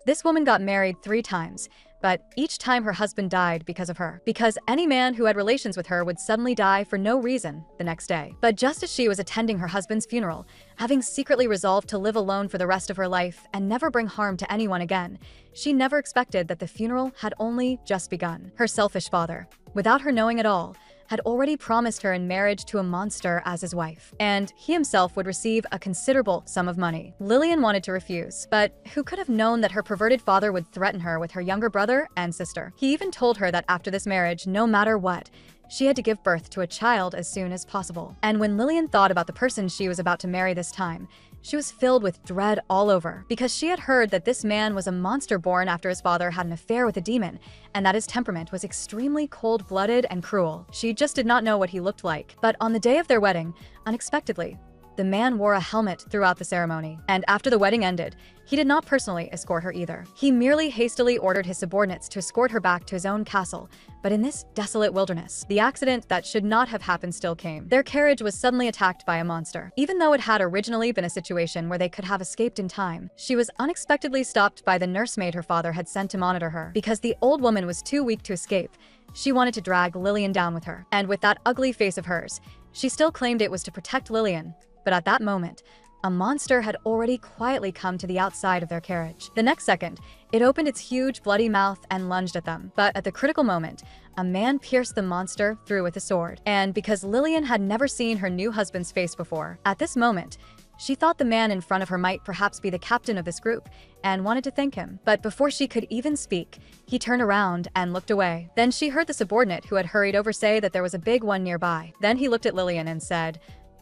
This woman got married 3 times, but each time her husband died because of her. Because any man who had relations with her would suddenly die for no reason the next day. But just as she was attending her husband's funeral, having secretly resolved to live alone for the rest of her life and never bring harm to anyone again, she never expected that the funeral had only just begun. Her selfish father, without her knowing at all, had already promised her in marriage to a monster as his wife, and he himself would receive a considerable sum of money. Lillian wanted to refuse, but who could have known that her perverted father would threaten her with her younger brother and sister? He even told her that after this marriage, no matter what, she had to give birth to a child as soon as possible. And when Lillian thought about the person she was about to marry this time, she was filled with dread all over, because she had heard that this man was a monster born after his father had an affair with a demon, and that his temperament was extremely cold-blooded and cruel. She just did not know what he looked like. But on the day of their wedding, unexpectedly, the man wore a helmet throughout the ceremony, and after the wedding ended, he did not personally escort her either. He merely hastily ordered his subordinates to escort her back to his own castle, but in this desolate wilderness, the accident that should not have happened still came. Their carriage was suddenly attacked by a monster. Even though it had originally been a situation where they could have escaped in time, she was unexpectedly stopped by the nursemaid her father had sent to monitor her. Because the old woman was too weak to escape, she wanted to drag Lillian down with her, and with that ugly face of hers, she still claimed it was to protect Lillian. But at that moment, a monster had already quietly come to the outside of their carriage. The next second, it opened its huge bloody mouth and lunged at them. But at the critical moment, a man pierced the monster through with a sword. And because Lillian had never seen her new husband's face before, at this moment, she thought the man in front of her might perhaps be the captain of this group and wanted to thank him. But before she could even speak, he turned around and looked away. Then she heard the subordinate who had hurried over say that there was a big one nearby. Then he looked at Lillian and said,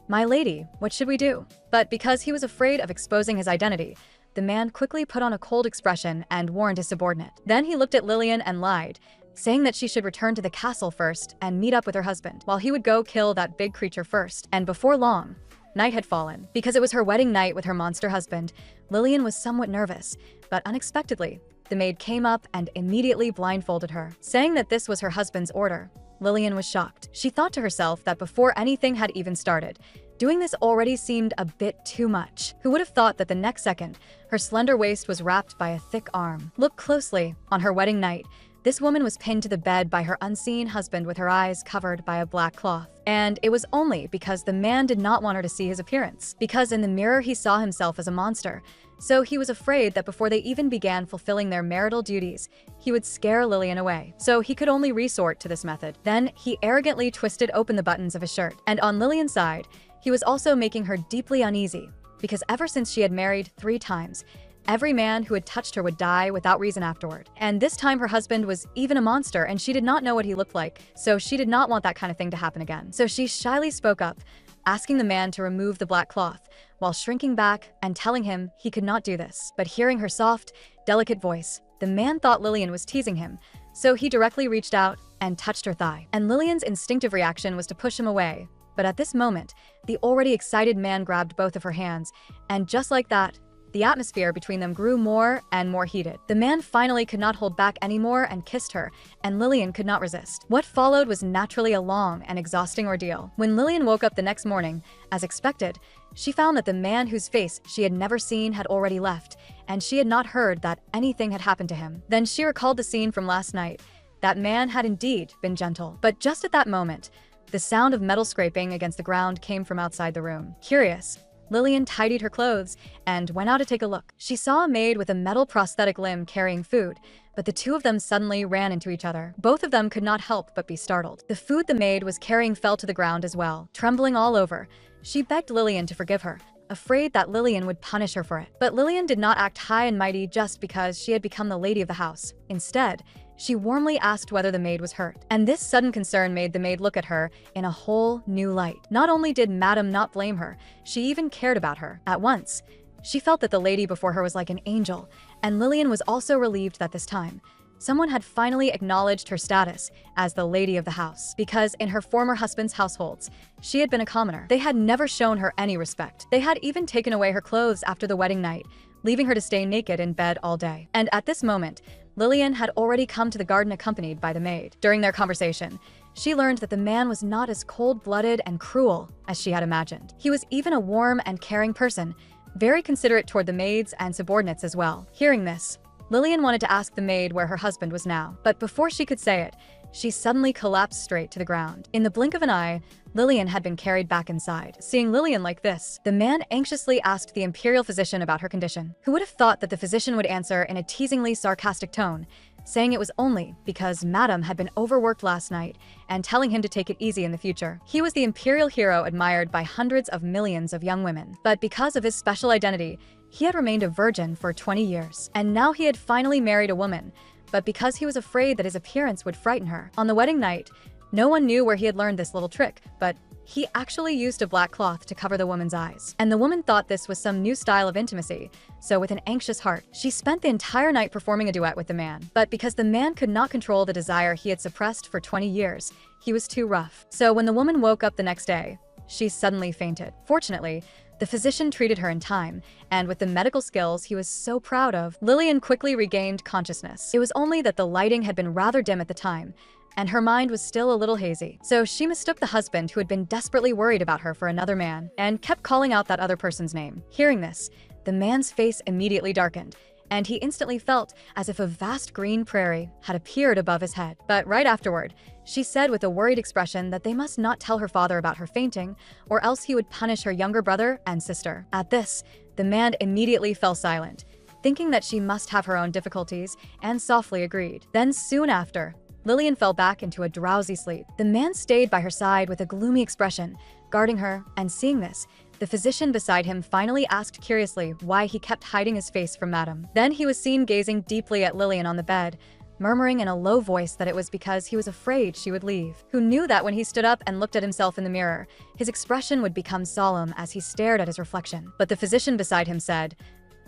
"My lady, what should we do?" But because he was afraid of exposing his identity, the man quickly put on a cold expression and warned his subordinate. Then he looked at Lillian and lied, saying that she should return to the castle first and meet up with her husband, while he would go kill that big creature first. And before long, night had fallen. Because it was her wedding night with her monster husband, Lillian was somewhat nervous, but unexpectedly, the maid came up and immediately blindfolded her, saying that this was her husband's order. Lillian was shocked. She thought to herself that before anything had even started, doing this already seemed a bit too much. Who would have thought that the next second, her slender waist was wrapped by a thick arm? Look closely. On her wedding night, this woman was pinned to the bed by her unseen husband with her eyes covered by a black cloth. And it was only because the man did not want her to see his appearance, because in the mirror he saw himself as a monster. So he was afraid that before they even began fulfilling their marital duties, he would scare Lillian away. So he could only resort to this method. Then he arrogantly twisted open the buttons of his shirt. And on Lillian's side, he was also making her deeply uneasy, because ever since she had married 3 times, every man who had touched her would die without reason afterward. And this time her husband was even a monster, and she did not know what he looked like, so she did not want that kind of thing to happen again. So she shyly spoke up, asking the man to remove the black cloth, while shrinking back and telling him he could not do this. But hearing her soft, delicate voice, the man thought Lillian was teasing him, so he directly reached out and touched her thigh. And Lillian's instinctive reaction was to push him away. But at this moment, the already excited man grabbed both of her hands, and just like that, the atmosphere between them grew more and more heated. The man finally could not hold back anymore and kissed her, and Lillian could not resist. What followed was naturally a long and exhausting ordeal. When Lillian woke up the next morning, as expected, she found that the man whose face she had never seen had already left, and she had not heard that anything had happened to him. Then she recalled the scene from last night. That man had indeed been gentle. But just at that moment, the sound of metal scraping against the ground came from outside the room. Curious, Lillian tidied her clothes and went out to take a look. She saw a maid with a metal prosthetic limb carrying food, but the two of them suddenly ran into each other. Both of them could not help but be startled. The food the maid was carrying fell to the ground as well. Trembling all over, she begged Lillian to forgive her, afraid that Lillian would punish her for it. But Lillian did not act high and mighty just because she had become the lady of the house. Instead, she warmly asked whether the maid was hurt. And this sudden concern made the maid look at her in a whole new light. Not only did Madame not blame her, she even cared about her. At once, she felt that the lady before her was like an angel, and Lillian was also relieved that this time, someone had finally acknowledged her status as the lady of the house. Because in her former husband's households, she had been a commoner. They had never shown her any respect. They had even taken away her clothes after the wedding night, leaving her to stay naked in bed all day. And at this moment, Lillian had already come to the garden accompanied by the maid. During their conversation, she learned that the man was not as cold-blooded and cruel as she had imagined. He was even a warm and caring person, very considerate toward the maids and subordinates as well. Hearing this, Lillian wanted to ask the maid where her husband was now, but before she could say it, she suddenly collapsed straight to the ground. In the blink of an eye, Lillian had been carried back inside. Seeing Lillian like this, the man anxiously asked the imperial physician about her condition. Who would have thought that the physician would answer in a teasingly sarcastic tone, saying it was only because Madam had been overworked last night and telling him to take it easy in the future. He was the imperial hero admired by hundreds of millions of young women, but because of his special identity, he had remained a virgin for 20 years. And now he had finally married a woman, but because he was afraid that his appearance would frighten her. On the wedding night, no one knew where he had learned this little trick, but he actually used a black cloth to cover the woman's eyes. And the woman thought this was some new style of intimacy, so with an anxious heart, she spent the entire night performing a duet with the man. But because the man could not control the desire he had suppressed for 20 years, he was too rough. So when the woman woke up the next day, she suddenly fainted. Fortunately, the physician treated her in time, and with the medical skills he was so proud of, Lillian quickly regained consciousness. It was only that the lighting had been rather dim at the time, and her mind was still a little hazy. So she mistook the husband who had been desperately worried about her for another man, and kept calling out that other person's name. Hearing this, the man's face immediately darkened, and he instantly felt as if a vast green prairie had appeared above his head. But right afterward, she said with a worried expression that they must not tell her father about her fainting, or else he would punish her younger brother and sister. At this, the man immediately fell silent, thinking that she must have her own difficulties, and softly agreed. Then soon after, Lillian fell back into a drowsy sleep. The man stayed by her side with a gloomy expression, guarding her, and seeing this, the physician beside him finally asked curiously why he kept hiding his face from Madame. Then he was seen gazing deeply at Lillian on the bed, murmuring in a low voice that it was because he was afraid she would leave. Who knew that when he stood up and looked at himself in the mirror, his expression would become solemn as he stared at his reflection. But the physician beside him said,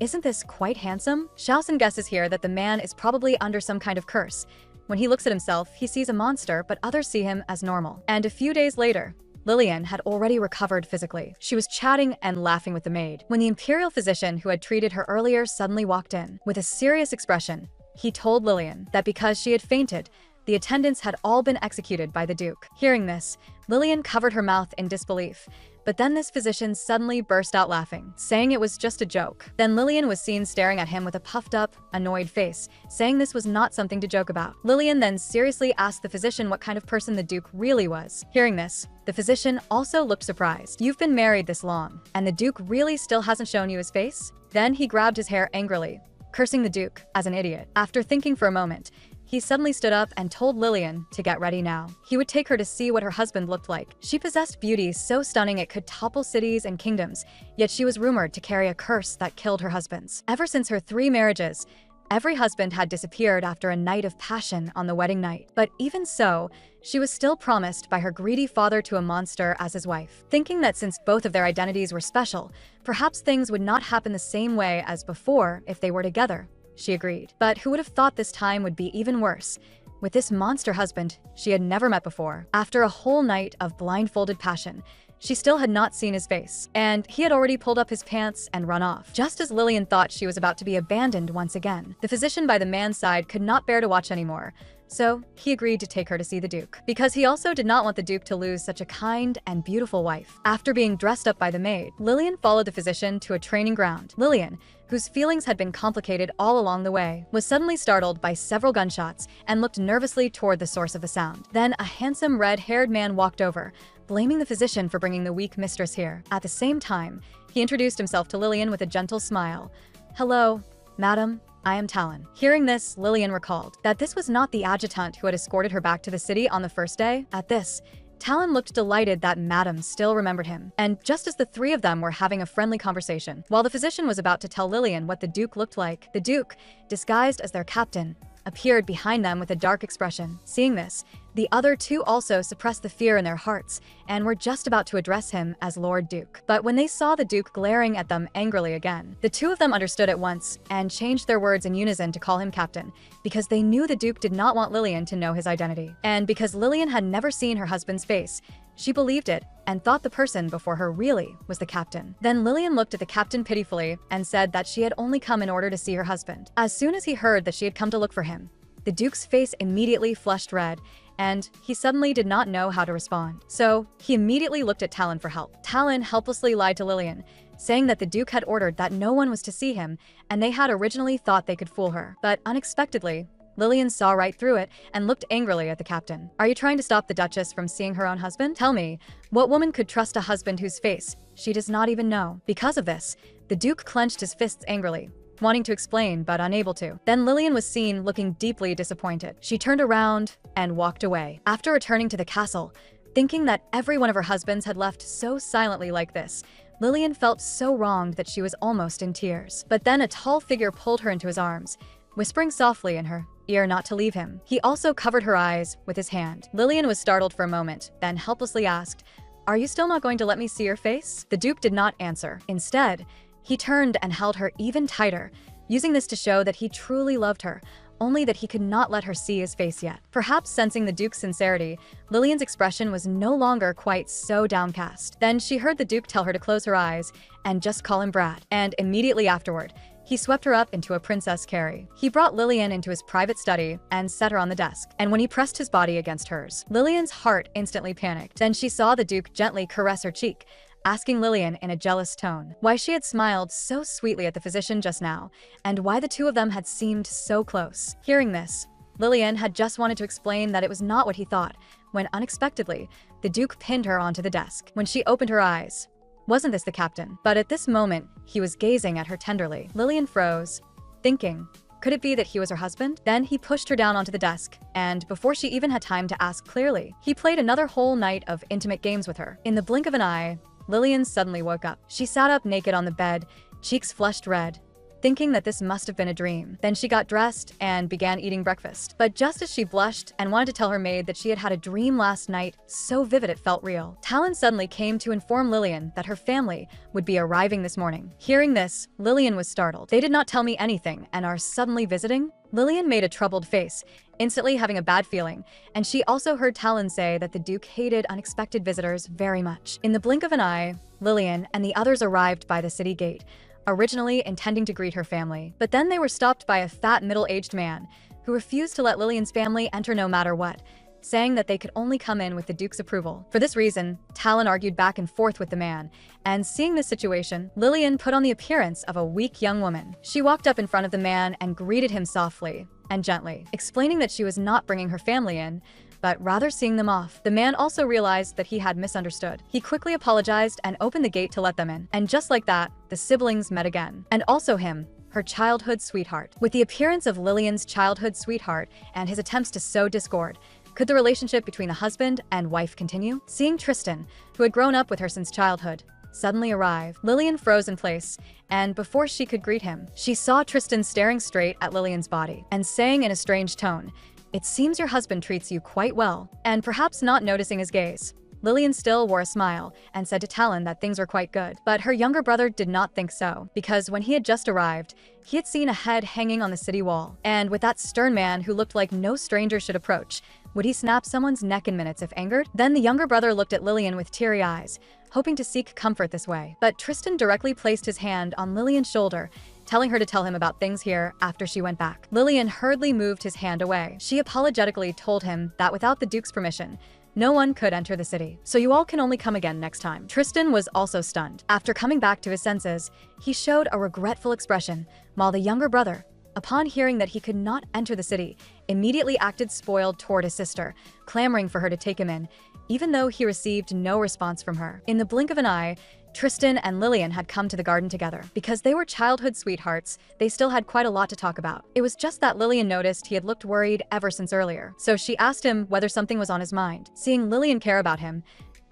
"Isn't this quite handsome?" Shaosen guesses here that the man is probably under some kind of curse. When he looks at himself, he sees a monster, but others see him as normal. And a few days later, Lillian had already recovered physically. She was chatting and laughing with the maid, when the imperial physician who had treated her earlier suddenly walked in. With a serious expression, he told Lillian that because she had fainted, the attendants had all been executed by the Duke. Hearing this, Lillian covered her mouth in disbelief, but then this physician suddenly burst out laughing, saying it was just a joke. Then Lillian was seen staring at him with a puffed-up, annoyed face, saying this was not something to joke about. Lillian then seriously asked the physician what kind of person the Duke really was. Hearing this, the physician also looked surprised. "You've been married this long, and the Duke really still hasn't shown you his face?" Then he grabbed his hair angrily, cursing the Duke as an idiot. After thinking for a moment, he suddenly stood up and told Lillian to get ready now. He would take her to see what her husband looked like. She possessed beauty so stunning it could topple cities and kingdoms, yet she was rumored to carry a curse that killed her husbands. Ever since her 3 marriages, every husband had disappeared after a night of passion on the wedding night. But even so, she was still promised by her greedy father to a monster as his wife. Thinking that since both of their identities were special, perhaps things would not happen the same way as before if they were together, she agreed. But who would have thought this time would be even worse, with this monster husband she had never met before. After a whole night of blindfolded passion, she still had not seen his face, and he had already pulled up his pants and run off. Just as Lillian thought she was about to be abandoned once again, the physician by the man's side could not bear to watch anymore, so he agreed to take her to see the Duke, because he also did not want the Duke to lose such a kind and beautiful wife. After being dressed up by the maid, Lillian followed the physician to a training ground. Lillian, whose feelings had been complicated all along the way, was suddenly startled by several gunshots and looked nervously toward the source of the sound. Then a handsome red-haired man walked over, blaming the physician for bringing the weak mistress here. At the same time, he introduced himself to Lillian with a gentle smile. "Hello, madam. I am Talon." Hearing this, Lillian recalled that this was not the adjutant who had escorted her back to the city on the first day. At this, Talon looked delighted that Madame still remembered him, and just as the 3 of them were having a friendly conversation, while the physician was about to tell Lillian what the Duke looked like, the Duke, disguised as their captain, appeared behind them with a dark expression. Seeing this, the other 2 also suppressed the fear in their hearts and were just about to address him as Lord Duke. But when they saw the Duke glaring at them angrily again, the 2 of them understood at once and changed their words in unison to call him captain, because they knew the Duke did not want Lillian to know his identity. And because Lillian had never seen her husband's face, she believed it and thought the person before her really was the captain. Then Lillian looked at the captain pitifully and said that she had only come in order to see her husband. As soon as he heard that she had come to look for him, the Duke's face immediately flushed red, and he suddenly did not know how to respond. So he immediately looked at Talon for help. Talon helplessly lied to Lillian, saying that the Duke had ordered that no one was to see him, and they had originally thought they could fool her. But unexpectedly, Lillian saw right through it and looked angrily at the captain. "Are you trying to stop the Duchess from seeing her own husband? Tell me, what woman could trust a husband whose face she does not even know?" Because of this, the Duke clenched his fists angrily, wanting to explain but unable to. Then Lillian was seen looking deeply disappointed. She turned around and walked away. After returning to the castle, thinking that every one of her husbands had left so silently like this, Lillian felt so wronged that she was almost in tears. But then a tall figure pulled her into his arms, whispering softly in her ear not to leave him. He also covered her eyes with his hand. Lillian was startled for a moment, then helplessly asked, "Are you still not going to let me see your face?" The Duke did not answer. Instead, he turned and held her even tighter, using this to show that he truly loved her, only that he could not let her see his face yet. Perhaps sensing the Duke's sincerity, Lillian's expression was no longer quite so downcast. Then she heard the Duke tell her to close her eyes and just call him Brad. And immediately afterward, he swept her up into a princess carry. He brought Lillian into his private study and set her on the desk. And when he pressed his body against hers, Lillian's heart instantly panicked. Then she saw the Duke gently caress her cheek, asking Lillian in a jealous tone why she had smiled so sweetly at the physician just now, and why the two of them had seemed so close. Hearing this, Lillian had just wanted to explain that it was not what he thought, when unexpectedly, the Duke pinned her onto the desk. When she opened her eyes, wasn't this the captain? But at this moment, he was gazing at her tenderly. Lillian froze, thinking, could it be that he was her husband? Then he pushed her down onto the desk, and before she even had time to ask clearly, he played another whole night of intimate games with her. In the blink of an eye, Lillian suddenly woke up. She sat up naked on the bed, cheeks flushed red, thinking that this must have been a dream. Then she got dressed and began eating breakfast. But just as she blushed and wanted to tell her maid that she had had a dream last night so vivid it felt real, Talon suddenly came to inform Lillian that her family would be arriving this morning. Hearing this, Lillian was startled. "They did not tell me anything and are suddenly visiting?" Lillian made a troubled face, instantly having a bad feeling, and she also heard Talon say that the Duke hated unexpected visitors very much. In the blink of an eye, Lillian and the others arrived by the city gate, originally intending to greet her family. But then they were stopped by a fat middle-aged man who refused to let Lillian's family enter no matter what, saying that they could only come in with the Duke's approval. For this reason, Talon argued back and forth with the man, and seeing this situation, Lillian put on the appearance of a weak young woman. She walked up in front of the man and greeted him softly and gently, explaining that she was not bringing her family in, but rather seeing them off. The man also realized that he had misunderstood. He quickly apologized and opened the gate to let them in. And just like that, the siblings met again. And also him, her childhood sweetheart. With the appearance of Lillian's childhood sweetheart and his attempts to sow discord, could the relationship between the husband and wife continue? Seeing Tristan, who had grown up with her since childhood, suddenly arrive, Lillian froze in place, and before she could greet him, she saw Tristan staring straight at Lillian's body and saying in a strange tone, "It seems your husband treats you quite well." And perhaps not noticing his gaze, Lillian still wore a smile and said to Talon that things were quite good. But her younger brother did not think so, because when he had just arrived, he had seen a head hanging on the city wall. And with that stern man who looked like no stranger should approach, would he snap someone's neck in minutes if angered? Then the younger brother looked at Lillian with teary eyes, hoping to seek comfort this way. But Tristan directly placed his hand on Lillian's shoulder, telling her to tell him about things here after she went back. Lillian hurriedly moved his hand away. She apologetically told him that without the Duke's permission, no one could enter the city, so you all can only come again next time. Tristan was also stunned. After coming back to his senses, he showed a regretful expression, while the younger brother, upon hearing that he could not enter the city, immediately acted spoiled toward his sister, clamoring for her to take him in, even though he received no response from her. In the blink of an eye, Tristan and Lillian had come to the garden together. Because they were childhood sweethearts, they still had quite a lot to talk about. It was just that Lillian noticed he had looked worried ever since earlier, so she asked him whether something was on his mind. Seeing Lillian care about him,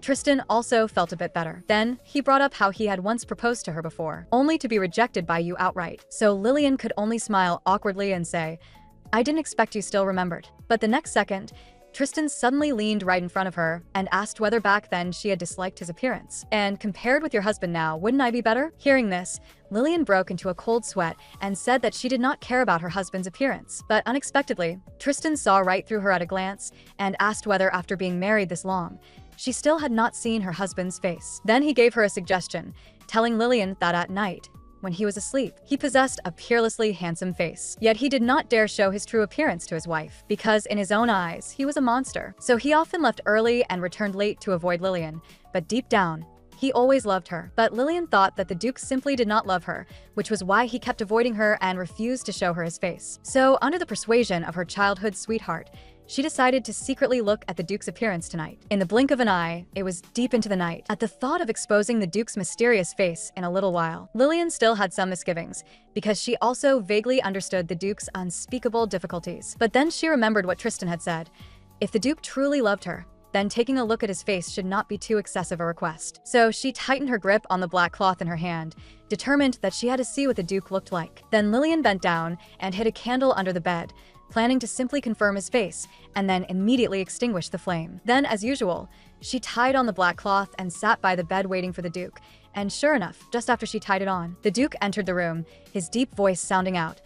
Tristan also felt a bit better. Then, he brought up how he had once proposed to her before, only to be rejected by you outright. So Lillian could only smile awkwardly and say, "I didn't expect you still remembered." But the next second, Tristan suddenly leaned right in front of her and asked whether back then she had disliked his appearance. "And compared with your husband now, wouldn't I be better?" Hearing this, Lillian broke into a cold sweat and said that she did not care about her husband's appearance. But unexpectedly, Tristan saw right through her at a glance and asked whether after being married this long, she still had not seen her husband's face. Then he gave her a suggestion, telling Lillian that at night, when he was asleep. He possessed a peerlessly handsome face, yet he did not dare show his true appearance to his wife, because in his own eyes, he was a monster. So he often left early and returned late to avoid Lillian, but deep down, he always loved her. But Lillian thought that the Duke simply did not love her, which was why he kept avoiding her and refused to show her his face. So, under the persuasion of her childhood sweetheart, she decided to secretly look at the Duke's appearance tonight. In the blink of an eye, it was deep into the night. At the thought of exposing the Duke's mysterious face in a little while, Lillian still had some misgivings, because she also vaguely understood the Duke's unspeakable difficulties. But then she remembered what Tristan had said. If the Duke truly loved her, then taking a look at his face should not be too excessive a request. So she tightened her grip on the black cloth in her hand, determined that she had to see what the Duke looked like. Then Lillian bent down and hid a candle under the bed, planning to simply confirm his face, and then immediately extinguish the flame. Then, as usual, she tied on the black cloth and sat by the bed waiting for the Duke. And sure enough, just after she tied it on, the Duke entered the room, his deep voice sounding out,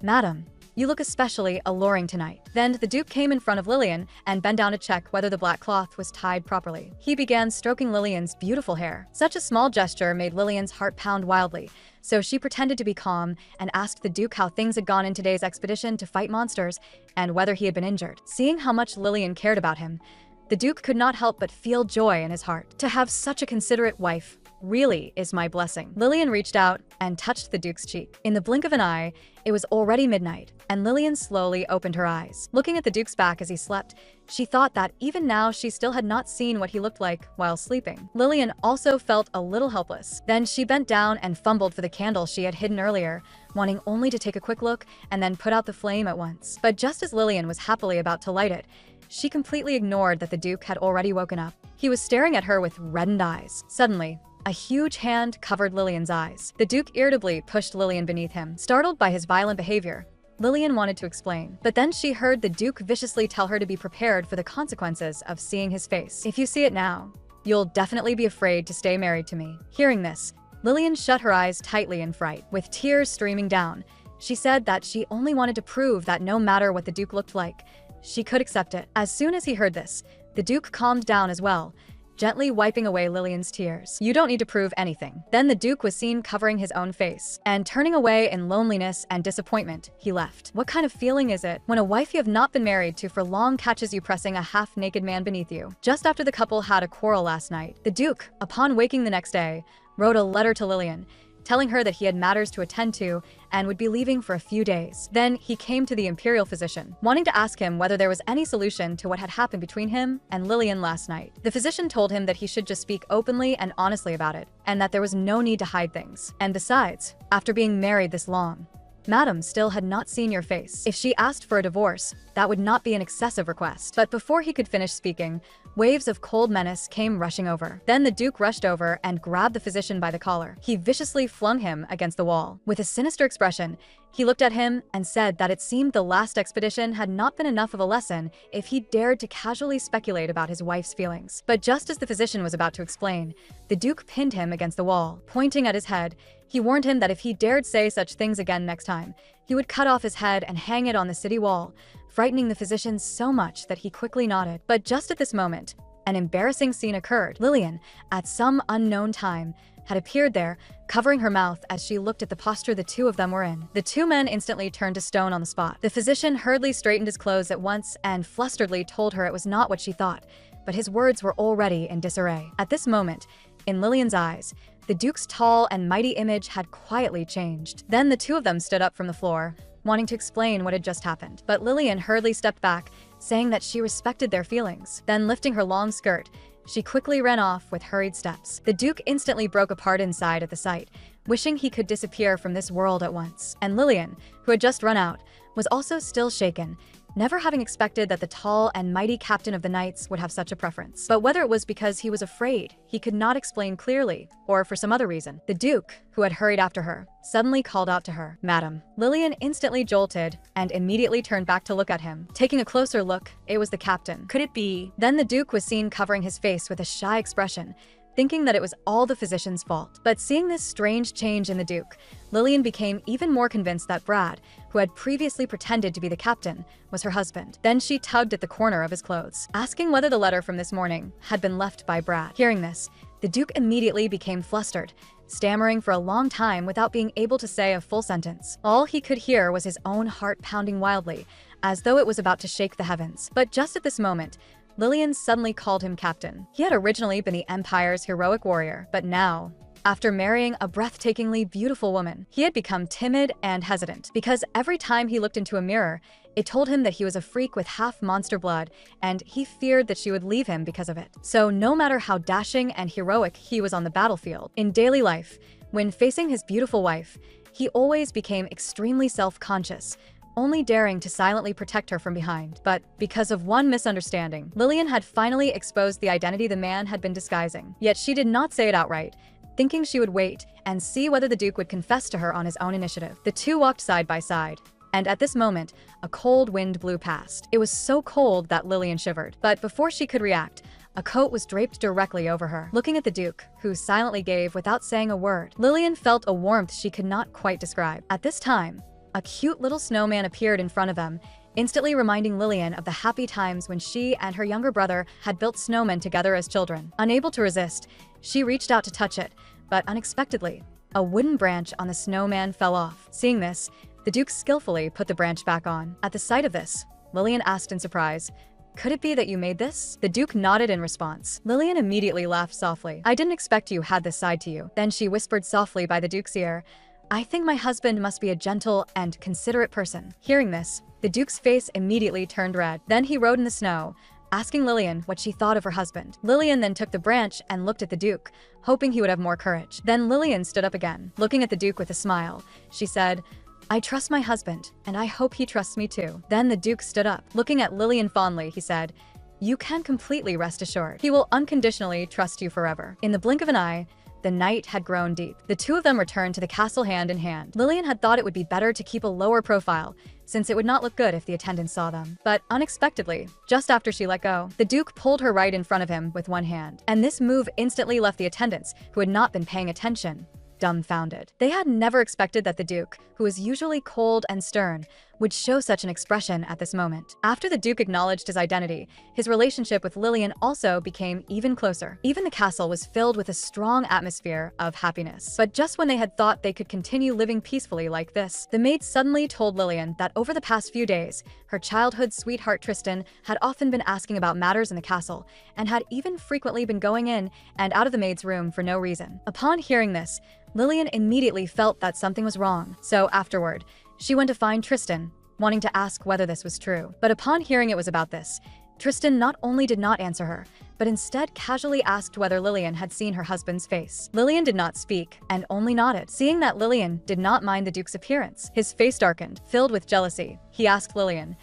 "Madam, you look especially alluring tonight." Then the Duke came in front of Lillian and bent down to check whether the black cloth was tied properly. He began stroking Lillian's beautiful hair. Such a small gesture made Lillian's heart pound wildly, so she pretended to be calm and asked the Duke how things had gone in today's expedition to fight monsters and whether he had been injured. Seeing how much Lillian cared about him, the Duke could not help but feel joy in his heart. To have such a considerate wife really is my blessing. Lillian reached out and touched the Duke's cheek. In the blink of an eye, it was already midnight, and Lillian slowly opened her eyes. Looking at the Duke's back as he slept, she thought that even now she still had not seen what he looked like while sleeping. Lillian also felt a little helpless. Then she bent down and fumbled for the candle she had hidden earlier, wanting only to take a quick look and then put out the flame at once. But just as Lillian was happily about to light it, she completely ignored that the Duke had already woken up. He was staring at her with reddened eyes. Suddenly, a huge hand covered Lillian's eyes. The Duke irritably pushed Lillian beneath him. Startled by his violent behavior, Lillian wanted to explain, but then she heard the Duke viciously tell her to be prepared for the consequences of seeing his face. "If you see it now, you'll definitely be afraid to stay married to me." Hearing this, Lillian shut her eyes tightly in fright. With tears streaming down, she said that she only wanted to prove that no matter what the Duke looked like, she could accept it. As soon as he heard this, the Duke calmed down as well, gently wiping away Lillian's tears. "You don't need to prove anything." Then the Duke was seen covering his own face, and turning away in loneliness and disappointment, he left. What kind of feeling is it when a wife you have not been married to for long catches you pressing a half-naked man beneath you? Just after the couple had a quarrel last night, the Duke, upon waking the next day, wrote a letter to Lillian, telling her that he had matters to attend to and would be leaving for a few days. Then he came to the imperial physician, wanting to ask him whether there was any solution to what had happened between him and Lillian last night. The physician told him that he should just speak openly and honestly about it, and that there was no need to hide things. And besides, after being married this long, Madam still had not seen your face. If she asked for a divorce, that would not be an excessive request. But before he could finish speaking, waves of cold menace came rushing over. Then the Duke rushed over and grabbed the physician by the collar. He viciously flung him against the wall. With a sinister expression, he looked at him and said that it seemed the last expedition had not been enough of a lesson if he dared to casually speculate about his wife's feelings. But just as the physician was about to explain, the Duke pinned him against the wall. Pointing at his head, he warned him that if he dared say such things again next time, he would cut off his head and hang it on the city wall, frightening the physician so much that he quickly nodded. But just at this moment, an embarrassing scene occurred. Lillian, at some unknown time, had appeared there, covering her mouth as she looked at the posture the two of them were in. The two men instantly turned to stone on the spot. The physician hurriedly straightened his clothes at once and flusteredly told her it was not what she thought, but his words were already in disarray. At this moment, in Lillian's eyes, the Duke's tall and mighty image had quietly changed. Then the two of them stood up from the floor, wanting to explain what had just happened. But Lillian hurriedly stepped back, saying that she respected their feelings. Then lifting her long skirt, she quickly ran off with hurried steps. The Duke instantly broke apart inside at the sight, wishing he could disappear from this world at once. And Lillian, who had just run out, was also still shaken, never having expected that the tall and mighty captain of the knights would have such a preference. But whether it was because he was afraid, he could not explain clearly, or for some other reason, the Duke, who had hurried after her, suddenly called out to her, "Madam." Lillian instantly jolted and immediately turned back to look at him. Taking a closer look, it was the captain. Could it be? Then the Duke was seen covering his face with a shy expression, thinking that it was all the physician's fault. But seeing this strange change in the Duke, Lillian became even more convinced that Brad, who had previously pretended to be the captain, was her husband. Then she tugged at the corner of his clothes, asking whether the letter from this morning had been left by Brad. Hearing this, the Duke immediately became flustered, stammering for a long time without being able to say a full sentence. All he could hear was his own heart pounding wildly, as though it was about to shake the heavens. But just at this moment, Lillian suddenly called him captain. He had originally been the Empire's heroic warrior, but now, after marrying a breathtakingly beautiful woman, he had become timid and hesitant, because every time he looked into a mirror, it told him that he was a freak with half monster blood, and he feared that she would leave him because of it. So no matter how dashing and heroic he was on the battlefield, in daily life, when facing his beautiful wife, he always became extremely self-conscious, only daring to silently protect her from behind. But because of one misunderstanding, Lillian had finally exposed the identity the man had been disguising. Yet she did not say it outright, thinking she would wait and see whether the Duke would confess to her on his own initiative. The two walked side by side, and at this moment, a cold wind blew past. It was so cold that Lillian shivered. But before she could react, a coat was draped directly over her. Looking at the Duke, who silently gave without saying a word, Lillian felt a warmth she could not quite describe. At this time, a cute little snowman appeared in front of them, instantly reminding Lillian of the happy times when she and her younger brother had built snowmen together as children. Unable to resist, she reached out to touch it, but unexpectedly, a wooden branch on the snowman fell off. Seeing this, the Duke skillfully put the branch back on. At the sight of this, Lillian asked in surprise, "Could it be that you made this?" The Duke nodded in response. Lillian immediately laughed softly. "I didn't expect you had this side to you." Then she whispered softly by the Duke's ear, "I think my husband must be a gentle and considerate person." Hearing this, the Duke's face immediately turned red. Then he rode in the snow, asking Lillian what she thought of her husband. Lillian then took the branch and looked at the Duke, hoping he would have more courage. Then Lillian stood up again. Looking at the Duke with a smile, she said, "I trust my husband, and I hope he trusts me too." Then the Duke stood up. Looking at Lillian fondly, he said, "You can completely rest assured. He will unconditionally trust you forever." In the blink of an eye, the night had grown deep. The two of them returned to the castle hand in hand. Lillian had thought it would be better to keep a lower profile, since it would not look good if the attendants saw them. But unexpectedly, just after she let go, the Duke pulled her right in front of him with one hand. And this move instantly left the attendants, who had not been paying attention, dumbfounded. They had never expected that the Duke, who was usually cold and stern, would show such an expression at this moment. After the Duke acknowledged his identity, his relationship with Lillian also became even closer. Even the castle was filled with a strong atmosphere of happiness. But just when they had thought they could continue living peacefully like this, the maid suddenly told Lillian that over the past few days, her childhood sweetheart Tristan had often been asking about matters in the castle, and had even frequently been going in and out of the maid's room for no reason. Upon hearing this, Lillian immediately felt that something was wrong. So afterward, she went to find Tristan, wanting to ask whether this was true. But upon hearing it was about this, Tristan not only did not answer her, but instead casually asked whether Lillian had seen her husband's face. Lillian did not speak, and only nodded. Seeing that Lillian did not mind the Duke's appearance, his face darkened, filled with jealousy. He asked Lillian,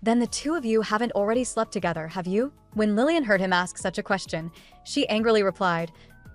"Then the two of you haven't already slept together, have you?" When Lillian heard him ask such a question, she angrily replied,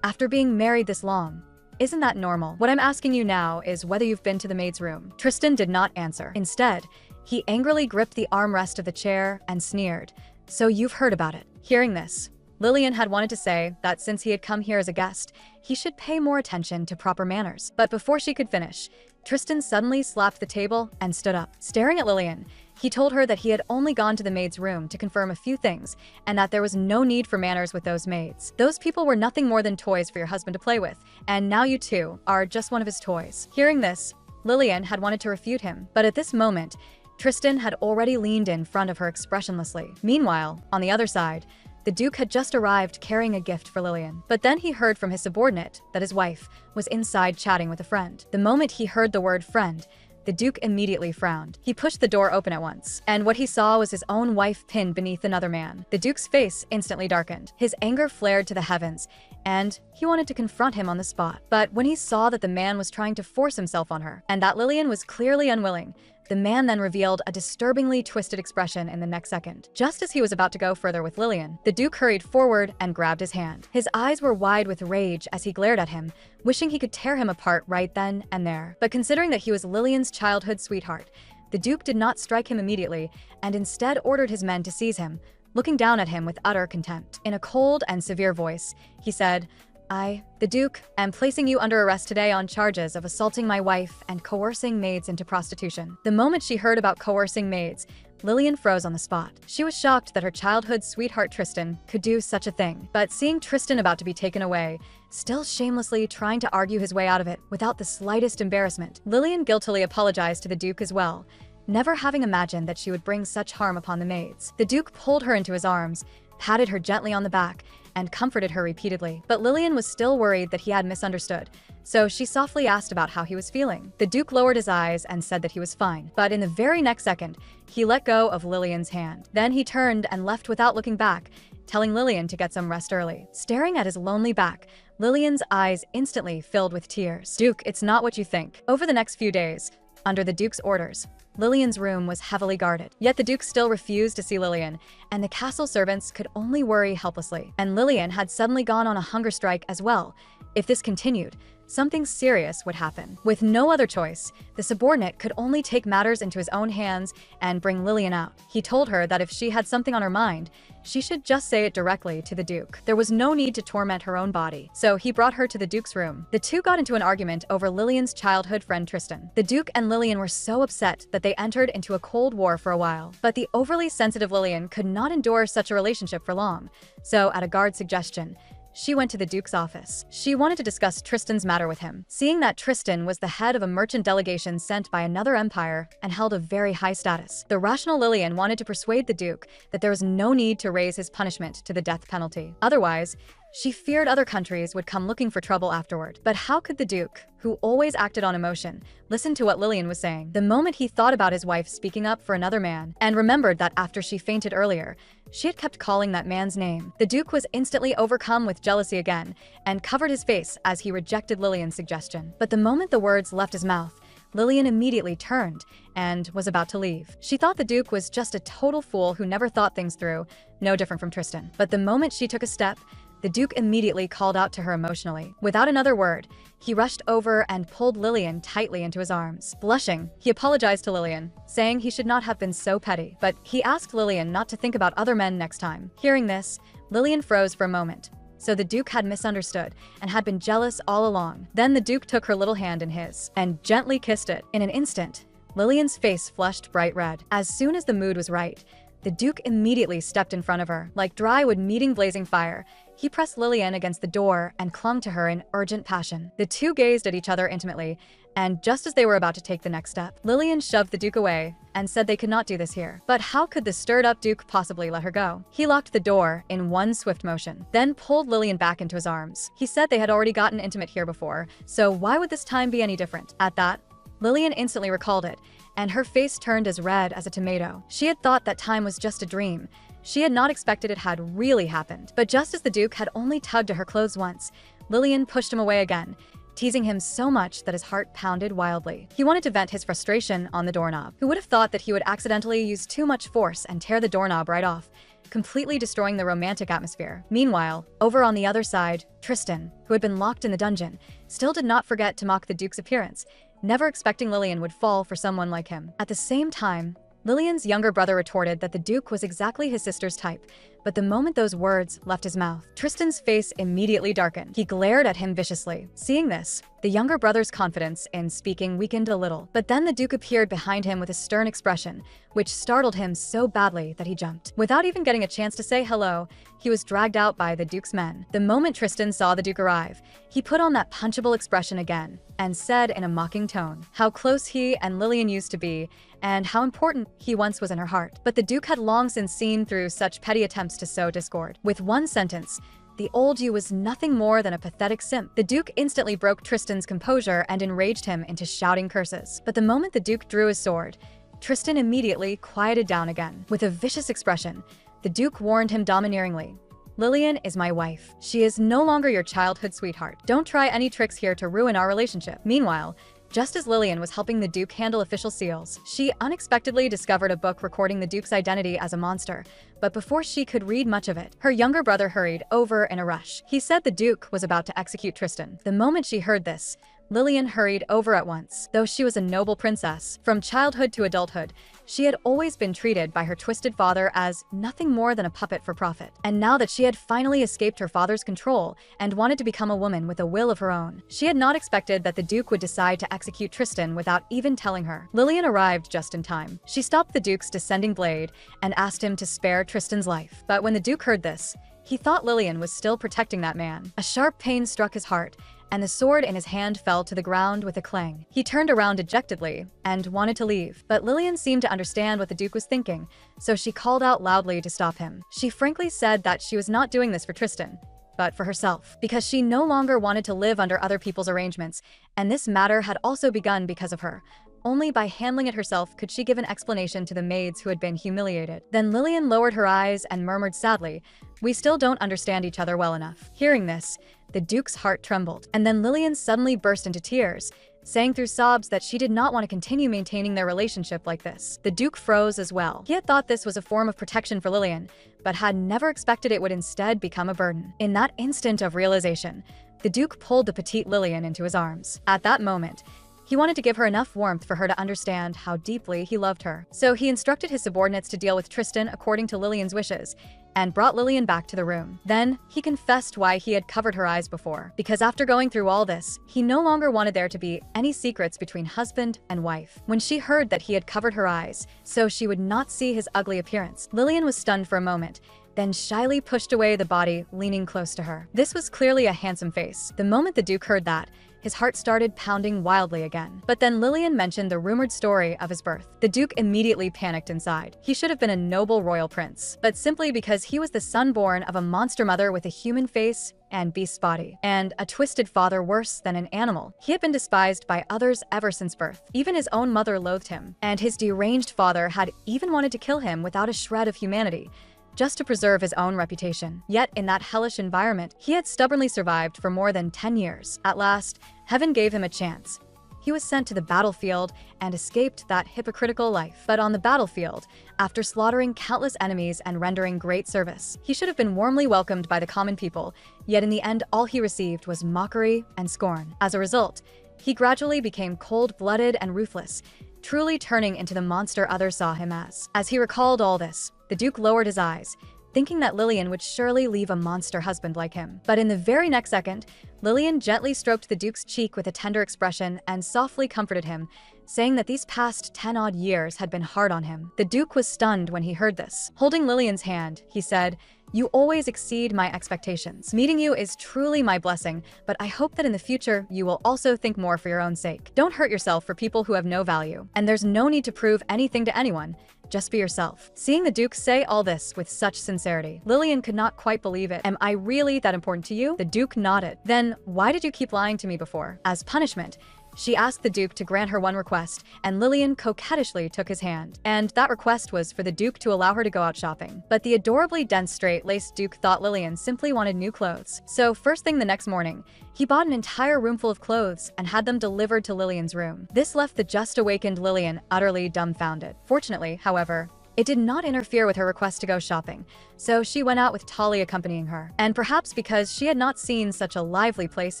"After being married this long, isn't that normal? What I'm asking you now is whether you've been to the maid's room." Tristan did not answer. Instead, he angrily gripped the armrest of the chair and sneered, "So you've heard about it." Hearing this, Lillian had wanted to say that since he had come here as a guest, he should pay more attention to proper manners. But before she could finish, Tristan suddenly slapped the table and stood up. Staring at Lillian, he told her that he had only gone to the maid's room to confirm a few things, and that there was no need for manners with those maids. Those people were nothing more than toys for your husband to play with, and now you two are just one of his toys. Hearing this, Lillian had wanted to refute him, but at this moment, Tristan had already leaned in front of her expressionlessly. Meanwhile, on the other side, the Duke had just arrived carrying a gift for Lillian. But then he heard from his subordinate that his wife was inside chatting with a friend. The moment he heard the word friend, the Duke immediately frowned. He pushed the door open at once, and what he saw was his own wife pinned beneath another man. The Duke's face instantly darkened. His anger flared to the heavens, and he wanted to confront him on the spot. But when he saw that the man was trying to force himself on her, and that Lillian was clearly unwilling, the man then revealed a disturbingly twisted expression in the next second. Just as he was about to go further with Lillian, the Duke hurried forward and grabbed his hand. His eyes were wide with rage as he glared at him, wishing he could tear him apart right then and there. But considering that he was Lillian's childhood sweetheart, the Duke did not strike him immediately, and instead ordered his men to seize him, looking down at him with utter contempt. In a cold and severe voice, he said, "I, the Duke, am placing you under arrest today on charges of assaulting my wife and coercing maids into prostitution." The moment she heard about coercing maids, Lillian froze on the spot. She was shocked that her childhood sweetheart Tristan could do such a thing. But seeing Tristan about to be taken away, still shamelessly trying to argue his way out of it without the slightest embarrassment, Lillian guiltily apologized to the Duke as well, never having imagined that she would bring such harm upon the maids. The Duke pulled her into his arms, patted her gently on the back, and comforted her repeatedly. But Lillian was still worried that he had misunderstood, so she softly asked about how he was feeling. The Duke lowered his eyes and said that he was fine, but in the very next second, he let go of Lillian's hand. Then he turned and left without looking back, telling Lillian to get some rest early. Staring at his lonely back, Lillian's eyes instantly filled with tears. "Duke, it's not what you think." Over the next few days, under the Duke's orders, Lillian's room was heavily guarded. Yet the Duke still refused to see Lillian, and the castle servants could only worry helplessly. And Lillian had suddenly gone on a hunger strike as well. If this continued, something serious would happen. With no other choice, the subordinate could only take matters into his own hands and bring Lillian out. He told her that if she had something on her mind, she should just say it directly to the Duke. There was no need to torment her own body. So he brought her to the Duke's room. The two got into an argument over Lillian's childhood friend Tristan. The Duke and Lillian were so upset that they entered into a cold war for a while. But the overly sensitive Lillian could not endure such a relationship for long. So at a guard's suggestion, she went to the Duke's office. She wanted to discuss Tristan's matter with him, seeing that Tristan was the head of a merchant delegation sent by another empire and held a very high status. The rational Lillian wanted to persuade the Duke that there was no need to raise his punishment to the death penalty. Otherwise, she feared other countries would come looking for trouble afterward. But how could the Duke, who always acted on emotion, listen to what Lillian was saying? The moment he thought about his wife speaking up for another man, and remembered that after she fainted earlier, she had kept calling that man's name, the Duke was instantly overcome with jealousy again, and covered his face as he rejected Lillian's suggestion. But the moment the words left his mouth, Lillian immediately turned and was about to leave. She thought the Duke was just a total fool who never thought things through, no different from Tristan. But the moment she took a step, the Duke immediately called out to her emotionally. Without another word, he rushed over and pulled Lillian tightly into his arms. Blushing, he apologized to Lillian, saying he should not have been so petty, but he asked Lillian not to think about other men next time. Hearing this, Lillian froze for a moment. So the Duke had misunderstood and had been jealous all along. Then the Duke took her little hand in his and gently kissed it. In an instant, Lillian's face flushed bright red. As soon as the mood was right, the Duke immediately stepped in front of her. Like dry wood meeting blazing fire, he pressed Lillian against the door and clung to her in urgent passion. The two gazed at each other intimately, and just as they were about to take the next step, Lillian shoved the Duke away and said they could not do this here. But how could the stirred-up Duke possibly let her go? He locked the door in one swift motion, then pulled Lillian back into his arms. He said they had already gotten intimate here before, so why would this time be any different? At that, Lillian instantly recalled it, and her face turned as red as a tomato. She had thought that time was just a dream. She had not expected it had really happened. But just as the Duke had only tugged at her clothes once, Lillian pushed him away again, teasing him so much that his heart pounded wildly. He wanted to vent his frustration on the doorknob. Who would have thought that he would accidentally use too much force and tear the doorknob right off, completely destroying the romantic atmosphere? Meanwhile, over on the other side, Tristan, who had been locked in the dungeon, still did not forget to mock the Duke's appearance, never expecting Lillian would fall for someone like him. At the same time, Lillian's younger brother retorted that the Duke was exactly his sister's type, but the moment those words left his mouth, Tristan's face immediately darkened. He glared at him viciously. Seeing this, the younger brother's confidence in speaking weakened a little. But then the Duke appeared behind him with a stern expression, which startled him so badly that he jumped. Without even getting a chance to say hello, he was dragged out by the Duke's men. The moment Tristan saw the Duke arrive, he put on that punchable expression again and said in a mocking tone how close he and Lillian used to be and how important he once was in her heart. But the Duke had long since seen through such petty attempts to sow discord. With one sentence, the old you was nothing more than a pathetic simp. The Duke instantly broke Tristan's composure and enraged him into shouting curses. But the moment the Duke drew his sword, Tristan immediately quieted down again. With a vicious expression, the Duke warned him domineeringly, "Lillian is my wife. She is no longer your childhood sweetheart. Don't try any tricks here to ruin our relationship." Meanwhile, just as Lillian was helping the Duke handle official seals, she unexpectedly discovered a book recording the Duke's identity as a monster. But before she could read much of it, her younger brother hurried over in a rush. He said the Duke was about to execute Tristan. The moment she heard this, Lillian hurried over at once. Though she was a noble princess, from childhood to adulthood, she had always been treated by her twisted father as nothing more than a puppet for profit. And now that she had finally escaped her father's control and wanted to become a woman with a will of her own, she had not expected that the Duke would decide to execute Tristan without even telling her. Lillian arrived just in time. She stopped the Duke's descending blade and asked him to spare Tristan's life. But when the Duke heard this, he thought Lillian was still protecting that man. A sharp pain struck his heart, and the sword in his hand fell to the ground with a clang. He turned around dejectedly and wanted to leave, but Lillian seemed to understand what the Duke was thinking, so she called out loudly to stop him. She frankly said that she was not doing this for Tristan, but for herself, because she no longer wanted to live under other people's arrangements, and this matter had also begun because of her. Only by handling it herself could she give an explanation to the maids who had been humiliated. Then Lillian lowered her eyes and murmured sadly, "We still don't understand each other well enough." Hearing this, the Duke's heart trembled, and then Lillian suddenly burst into tears, saying through sobs that she did not want to continue maintaining their relationship like this. The Duke froze as well. He had thought this was a form of protection for Lillian, but had never expected it would instead become a burden. In that instant of realization, the Duke pulled the petite Lillian into his arms. At that moment, he wanted to give her enough warmth for her to understand how deeply he loved her. So he instructed his subordinates to deal with Tristan according to Lillian's wishes, and brought Lillian back to the room. Then, he confessed why he had covered her eyes before. Because after going through all this, he no longer wanted there to be any secrets between husband and wife. When she heard that he had covered her eyes, so she would not see his ugly appearance, Lillian was stunned for a moment, then shyly pushed away the body leaning close to her. This was clearly a handsome face. The moment the Duke heard that, his heart started pounding wildly again. But then Lillian mentioned the rumored story of his birth. The Duke immediately panicked inside. He should have been a noble royal prince, but simply because he was the son born of a monster mother with a human face and beast's body, and a twisted father worse than an animal. He had been despised by others ever since birth. Even his own mother loathed him, and his deranged father had even wanted to kill him without a shred of humanity, just to preserve his own reputation. Yet, in that hellish environment, he had stubbornly survived for more than 10 years. At last, heaven gave him a chance. He was sent to the battlefield and escaped that hypocritical life. But on the battlefield, after slaughtering countless enemies and rendering great service, he should have been warmly welcomed by the common people, yet in the end all he received was mockery and scorn. As a result, he gradually became cold-blooded and ruthless, truly turning into the monster others saw him as. As he recalled all this, the Duke lowered his eyes, thinking that Lillian would surely leave a monster husband like him. But in the very next second, Lillian gently stroked the Duke's cheek with a tender expression and softly comforted him, saying that these past 10-odd years had been hard on him. The Duke was stunned when he heard this. Holding Lillian's hand, he said, "You always exceed my expectations. Meeting you is truly my blessing, but I hope that in the future you will also think more for your own sake. Don't hurt yourself for people who have no value. And there's no need to prove anything to anyone. Just be yourself." Seeing the Duke say all this with such sincerity, Lillian could not quite believe it. "Am I really that important to you?" The Duke nodded. "Then why did you keep lying to me before?" As punishment, she asked the Duke to grant her one request, and Lillian coquettishly took his hand. And that request was for the Duke to allow her to go out shopping. But the adorably dense straight-laced Duke thought Lillian simply wanted new clothes. So first thing the next morning, he bought an entire roomful of clothes and had them delivered to Lillian's room. This left the just-awakened Lillian utterly dumbfounded. Fortunately, however, it did not interfere with her request to go shopping, so she went out with Tali accompanying her. And perhaps because she had not seen such a lively place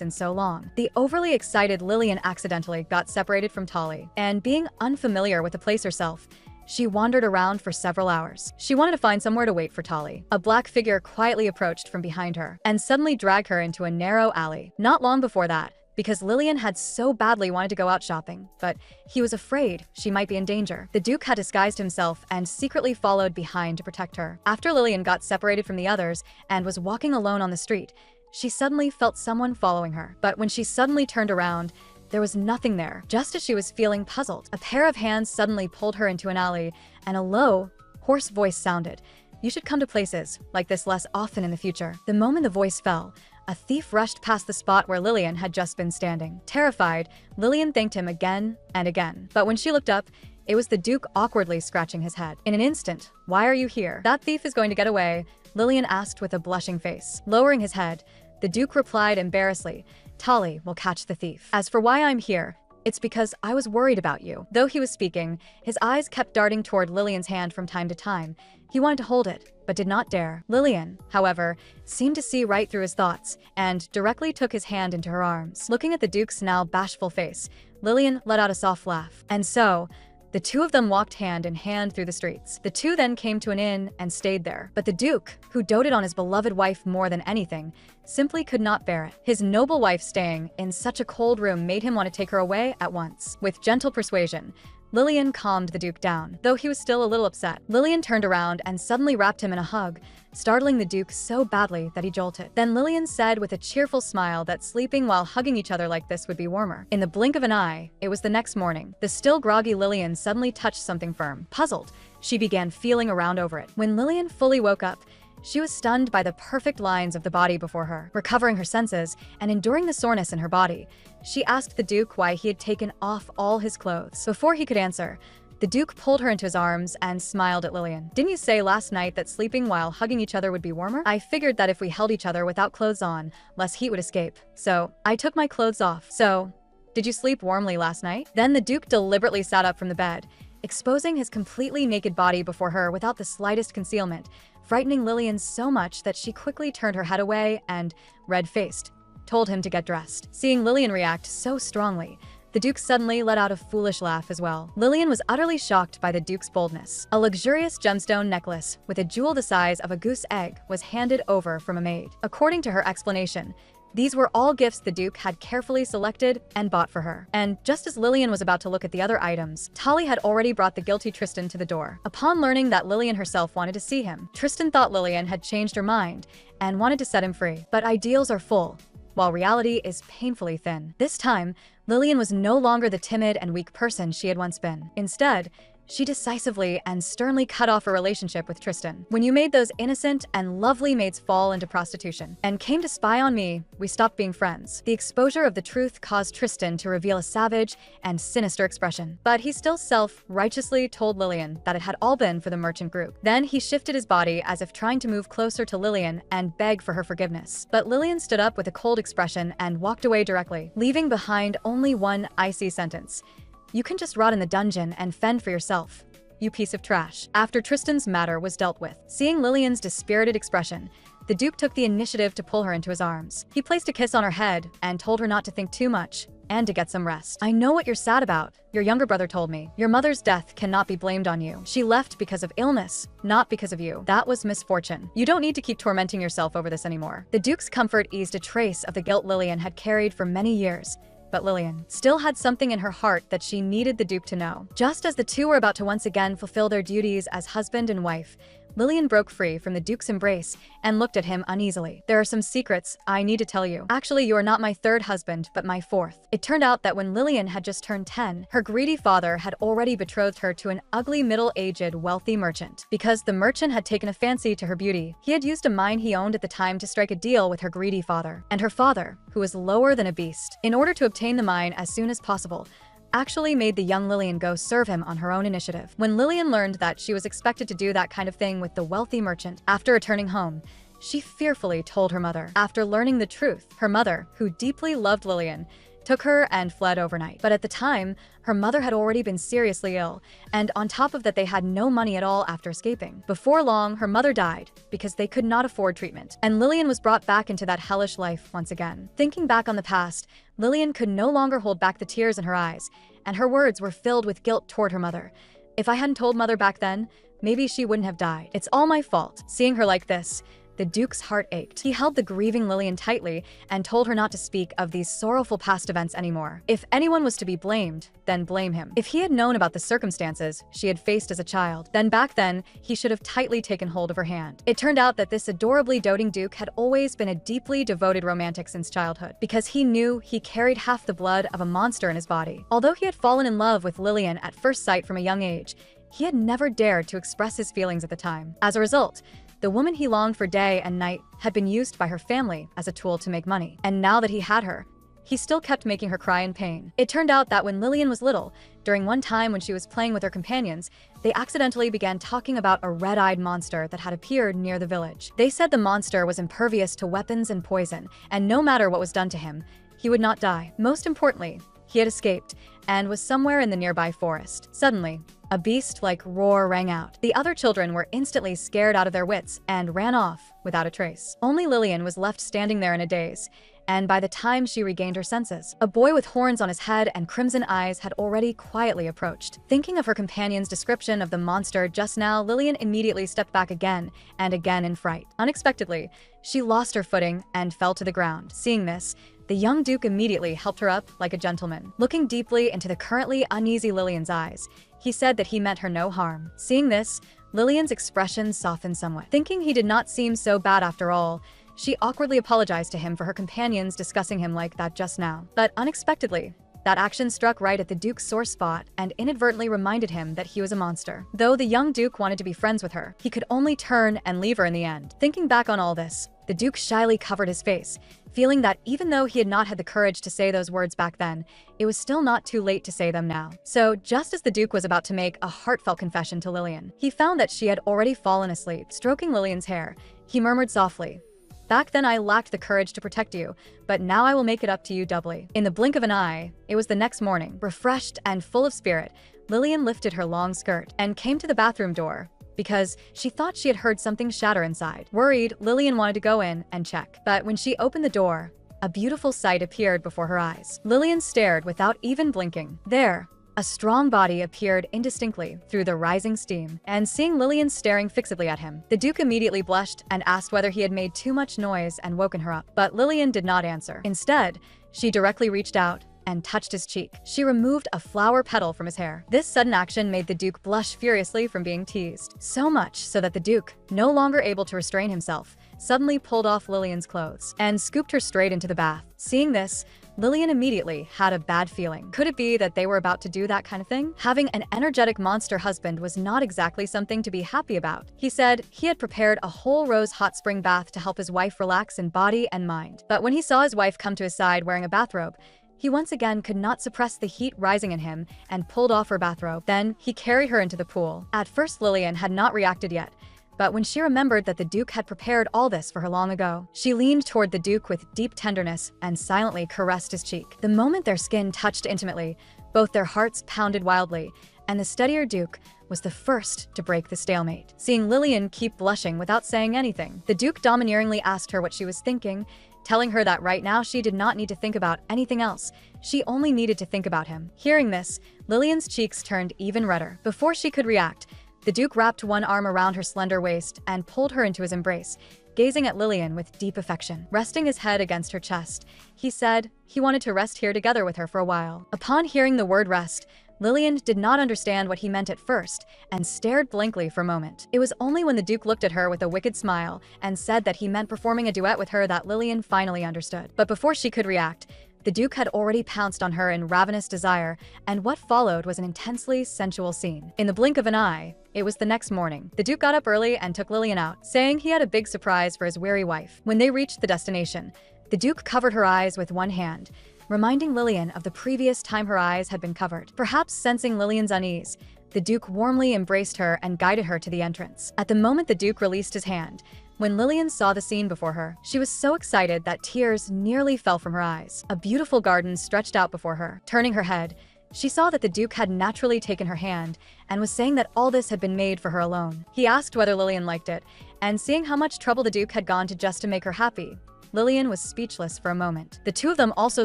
in so long, the overly excited Lillian accidentally got separated from Tali, and being unfamiliar with the place herself, she wandered around for several hours. She wanted to find somewhere to wait for Tali. A black figure quietly approached from behind her and suddenly dragged her into a narrow alley. Not long before that, because Lillian had so badly wanted to go out shopping, but he was afraid she might be in danger, the Duke had disguised himself and secretly followed behind to protect her. After Lillian got separated from the others and was walking alone on the street, she suddenly felt someone following her. But when she suddenly turned around, there was nothing there. Just as she was feeling puzzled, a pair of hands suddenly pulled her into an alley, and a low, hoarse voice sounded, "You should come to places like this less often in the future." The moment the voice fell, a thief rushed past the spot where Lillian had just been standing. Terrified, Lillian thanked him again and again. But when she looked up, it was the Duke awkwardly scratching his head. In an instant, "Why are you here?" "That thief is going to get away," Lillian asked with a blushing face. Lowering his head, the Duke replied embarrassedly, "Tali will catch the thief. As for why I'm here, It's because I was worried about you." Though he was speaking, his eyes kept darting toward Lillian's hand from time to time. He wanted to hold it, but did not dare. Lillian, however, seemed to see right through his thoughts and directly took his hand into her arms. Looking at the Duke's now bashful face, Lillian let out a soft laugh. And so, the two of them walked hand in hand through the streets. The two then came to an inn and stayed there. But the Duke, who doted on his beloved wife more than anything, simply could not bear it. His noble wife staying in such a cold room made him want to take her away at once. With gentle persuasion, Lillian calmed the Duke down, though he was still a little upset. Lillian turned around and suddenly wrapped him in a hug, startling the Duke so badly that he jolted. Then Lillian said with a cheerful smile that sleeping while hugging each other like this would be warmer. In the blink of an eye, it was the next morning. The still groggy Lillian suddenly touched something firm. Puzzled, she began feeling around over it. When Lillian fully woke up, she was stunned by the perfect lines of the body before her. Recovering her senses and enduring the soreness in her body, she asked the Duke why he had taken off all his clothes. Before he could answer, the Duke pulled her into his arms and smiled at Lillian. "Didn't you say last night that sleeping while hugging each other would be warmer? I figured that if we held each other without clothes on, less heat would escape. So, I took my clothes off. So, did you sleep warmly last night?" Then the Duke deliberately sat up from the bed, exposing his completely naked body before her without the slightest concealment, frightening Lillian so much that she quickly turned her head away and, red-faced, told him to get dressed. Seeing Lillian react so strongly, the Duke suddenly let out a foolish laugh as well. Lillian was utterly shocked by the Duke's boldness. A luxurious gemstone necklace with a jewel the size of a goose egg was handed over from a maid. According to her explanation, these were all gifts the Duke had carefully selected and bought for her. And just as Lillian was about to look at the other items, Tali had already brought the guilty Tristan to the door. Upon learning that Lillian herself wanted to see him, Tristan thought Lillian had changed her mind and wanted to set him free. But ideals are full, while reality is painfully thin. This time, Lillian was no longer the timid and weak person she had once been. Instead, she decisively and sternly cut off her relationship with Tristan. "When you made those innocent and lovely maids fall into prostitution and came to spy on me, we stopped being friends." The exposure of the truth caused Tristan to reveal a savage and sinister expression. But he still self-righteously told Lillian that it had all been for the merchant group. Then he shifted his body as if trying to move closer to Lillian and beg for her forgiveness. But Lillian stood up with a cold expression and walked away directly, leaving behind only one icy sentence: "You can just rot in the dungeon and fend for yourself, you piece of trash." After Tristan's matter was dealt with, seeing Lillian's dispirited expression, the Duke took the initiative to pull her into his arms. He placed a kiss on her head and told her not to think too much and to get some rest. "I know what you're sad about. Your younger brother told me. Your mother's death cannot be blamed on you. She left because of illness, not because of you. That was misfortune. You don't need to keep tormenting yourself over this anymore." The Duke's comfort eased a trace of the guilt Lillian had carried for many years. But Lillian still had something in her heart that she needed the Duke to know. Just as the two were about to once again fulfill their duties as husband and wife, Lillian broke free from the Duke's embrace and looked at him uneasily. "There are some secrets I need to tell you. Actually, you are not my third husband, but my fourth." It turned out that when Lillian had just turned 10, her greedy father had already betrothed her to an ugly, middle-aged, wealthy merchant. Because the merchant had taken a fancy to her beauty, he had used a mine he owned at the time to strike a deal with her greedy father. And her father, who was lower than a beast, in order to obtain the mine as soon as possible, actually made the young Lillian go serve him on her own initiative. When Lillian learned that she was expected to do that kind of thing with the wealthy merchant, after returning home, she fearfully told her mother. After learning the truth, her mother, who deeply loved Lillian, took her and fled overnight. But at the time, her mother had already been seriously ill, and on top of that they had no money at all after escaping. Before long, her mother died because they could not afford treatment, and Lillian was brought back into that hellish life once again. Thinking back on the past, Lillian could no longer hold back the tears in her eyes, and her words were filled with guilt toward her mother. "If I hadn't told mother back then, maybe she wouldn't have died. It's all my fault." Seeing her like this, the Duke's heart ached. He held the grieving Lillian tightly and told her not to speak of these sorrowful past events anymore. If anyone was to be blamed, then blame him. If he had known about the circumstances she had faced as a child, then back then, he should have tightly taken hold of her hand. It turned out that this adorably doting Duke had always been a deeply devoted romantic since childhood, because he knew he carried half the blood of a monster in his body. Although he had fallen in love with Lillian at first sight from a young age, he had never dared to express his feelings at the time. As a result, the woman he longed for day and night had been used by her family as a tool to make money. And now that he had her, he still kept making her cry in pain. It turned out that when Lillian was little, during one time when she was playing with her companions, they accidentally began talking about a red-eyed monster that had appeared near the village. They said the monster was impervious to weapons and poison, and no matter what was done to him, he would not die. Most importantly, he had escaped and was somewhere in the nearby forest. Suddenly, a beast-like roar rang out. The other children were instantly scared out of their wits and ran off without a trace. Only Lillian was left standing there in a daze, and by the time she regained her senses, a boy with horns on his head and crimson eyes had already quietly approached. Thinking of her companion's description of the monster just now, Lillian immediately stepped back again and again in fright. Unexpectedly, she lost her footing and fell to the ground. Seeing this, the young Duke immediately helped her up like a gentleman. Looking deeply into the currently uneasy Lillian's eyes, he said that he meant her no harm. Seeing this, Lillian's expression softened somewhat. Thinking he did not seem so bad after all, she awkwardly apologized to him for her companions discussing him like that just now. But unexpectedly, that action struck right at the Duke's sore spot and inadvertently reminded him that he was a monster. Though the young Duke wanted to be friends with her, he could only turn and leave her in the end. Thinking back on all this, the Duke shyly covered his face, feeling that even though he had not had the courage to say those words back then, it was still not too late to say them now. So, just as the Duke was about to make a heartfelt confession to Lillian, he found that she had already fallen asleep. Stroking Lillian's hair, he murmured softly, "Back then I lacked the courage to protect you, but now I will make it up to you doubly." In the blink of an eye, it was the next morning. Refreshed and full of spirit, Lillian lifted her long skirt and came to the bathroom door because she thought she had heard something shatter inside. Worried, Lillian wanted to go in and check. But when she opened the door, a beautiful sight appeared before her eyes. Lillian stared without even blinking. There, a strong body appeared indistinctly through the rising steam, and seeing Lillian staring fixedly at him, the Duke immediately blushed and asked whether he had made too much noise and woken her up. But Lillian did not answer. Instead, she directly reached out and touched his cheek. She removed a flower petal from his hair. This sudden action made the Duke blush furiously from being teased. So much so that the Duke, no longer able to restrain himself, suddenly pulled off Lillian's clothes and scooped her straight into the bath. Seeing this, Lillian immediately had a bad feeling. Could it be that they were about to do that kind of thing? Having an energetic monster husband was not exactly something to be happy about. He said he had prepared a whole rose hot spring bath to help his wife relax in body and mind. But when he saw his wife come to his side wearing a bathrobe, he once again could not suppress the heat rising in him and pulled off her bathrobe. Then he carried her into the pool. At first, Lillian had not reacted yet, but when she remembered that the Duke had prepared all this for her long ago, she leaned toward the Duke with deep tenderness and silently caressed his cheek. The moment their skin touched intimately, both their hearts pounded wildly, and the steadier Duke was the first to break the stalemate. Seeing Lillian keep blushing without saying anything, the Duke domineeringly asked her what she was thinking, telling her that right now she did not need to think about anything else. She only needed to think about him. Hearing this, Lillian's cheeks turned even redder. Before she could react, the Duke wrapped one arm around her slender waist and pulled her into his embrace, gazing at Lillian with deep affection. Resting his head against her chest, he said he wanted to rest here together with her for a while. Upon hearing the word rest, Lillian did not understand what he meant at first and stared blankly for a moment. It was only when the Duke looked at her with a wicked smile and said that he meant performing a duet with her that Lillian finally understood. But before she could react, the Duke had already pounced on her in ravenous desire, and what followed was an intensely sensual scene. In the blink of an eye, it was the next morning. The Duke got up early and took Lillian out, saying he had a big surprise for his weary wife. When they reached the destination, the Duke covered her eyes with one hand, reminding Lillian of the previous time her eyes had been covered. Perhaps sensing Lillian's unease, the Duke warmly embraced her and guided her to the entrance. At the moment the Duke released his hand, when Lillian saw the scene before her, she was so excited that tears nearly fell from her eyes. A beautiful garden stretched out before her. Turning her head, she saw that the Duke had naturally taken her hand and was saying that all this had been made for her alone. He asked whether Lillian liked it, and seeing how much trouble the Duke had gone to just to make her happy, Lillian was speechless for a moment. The two of them also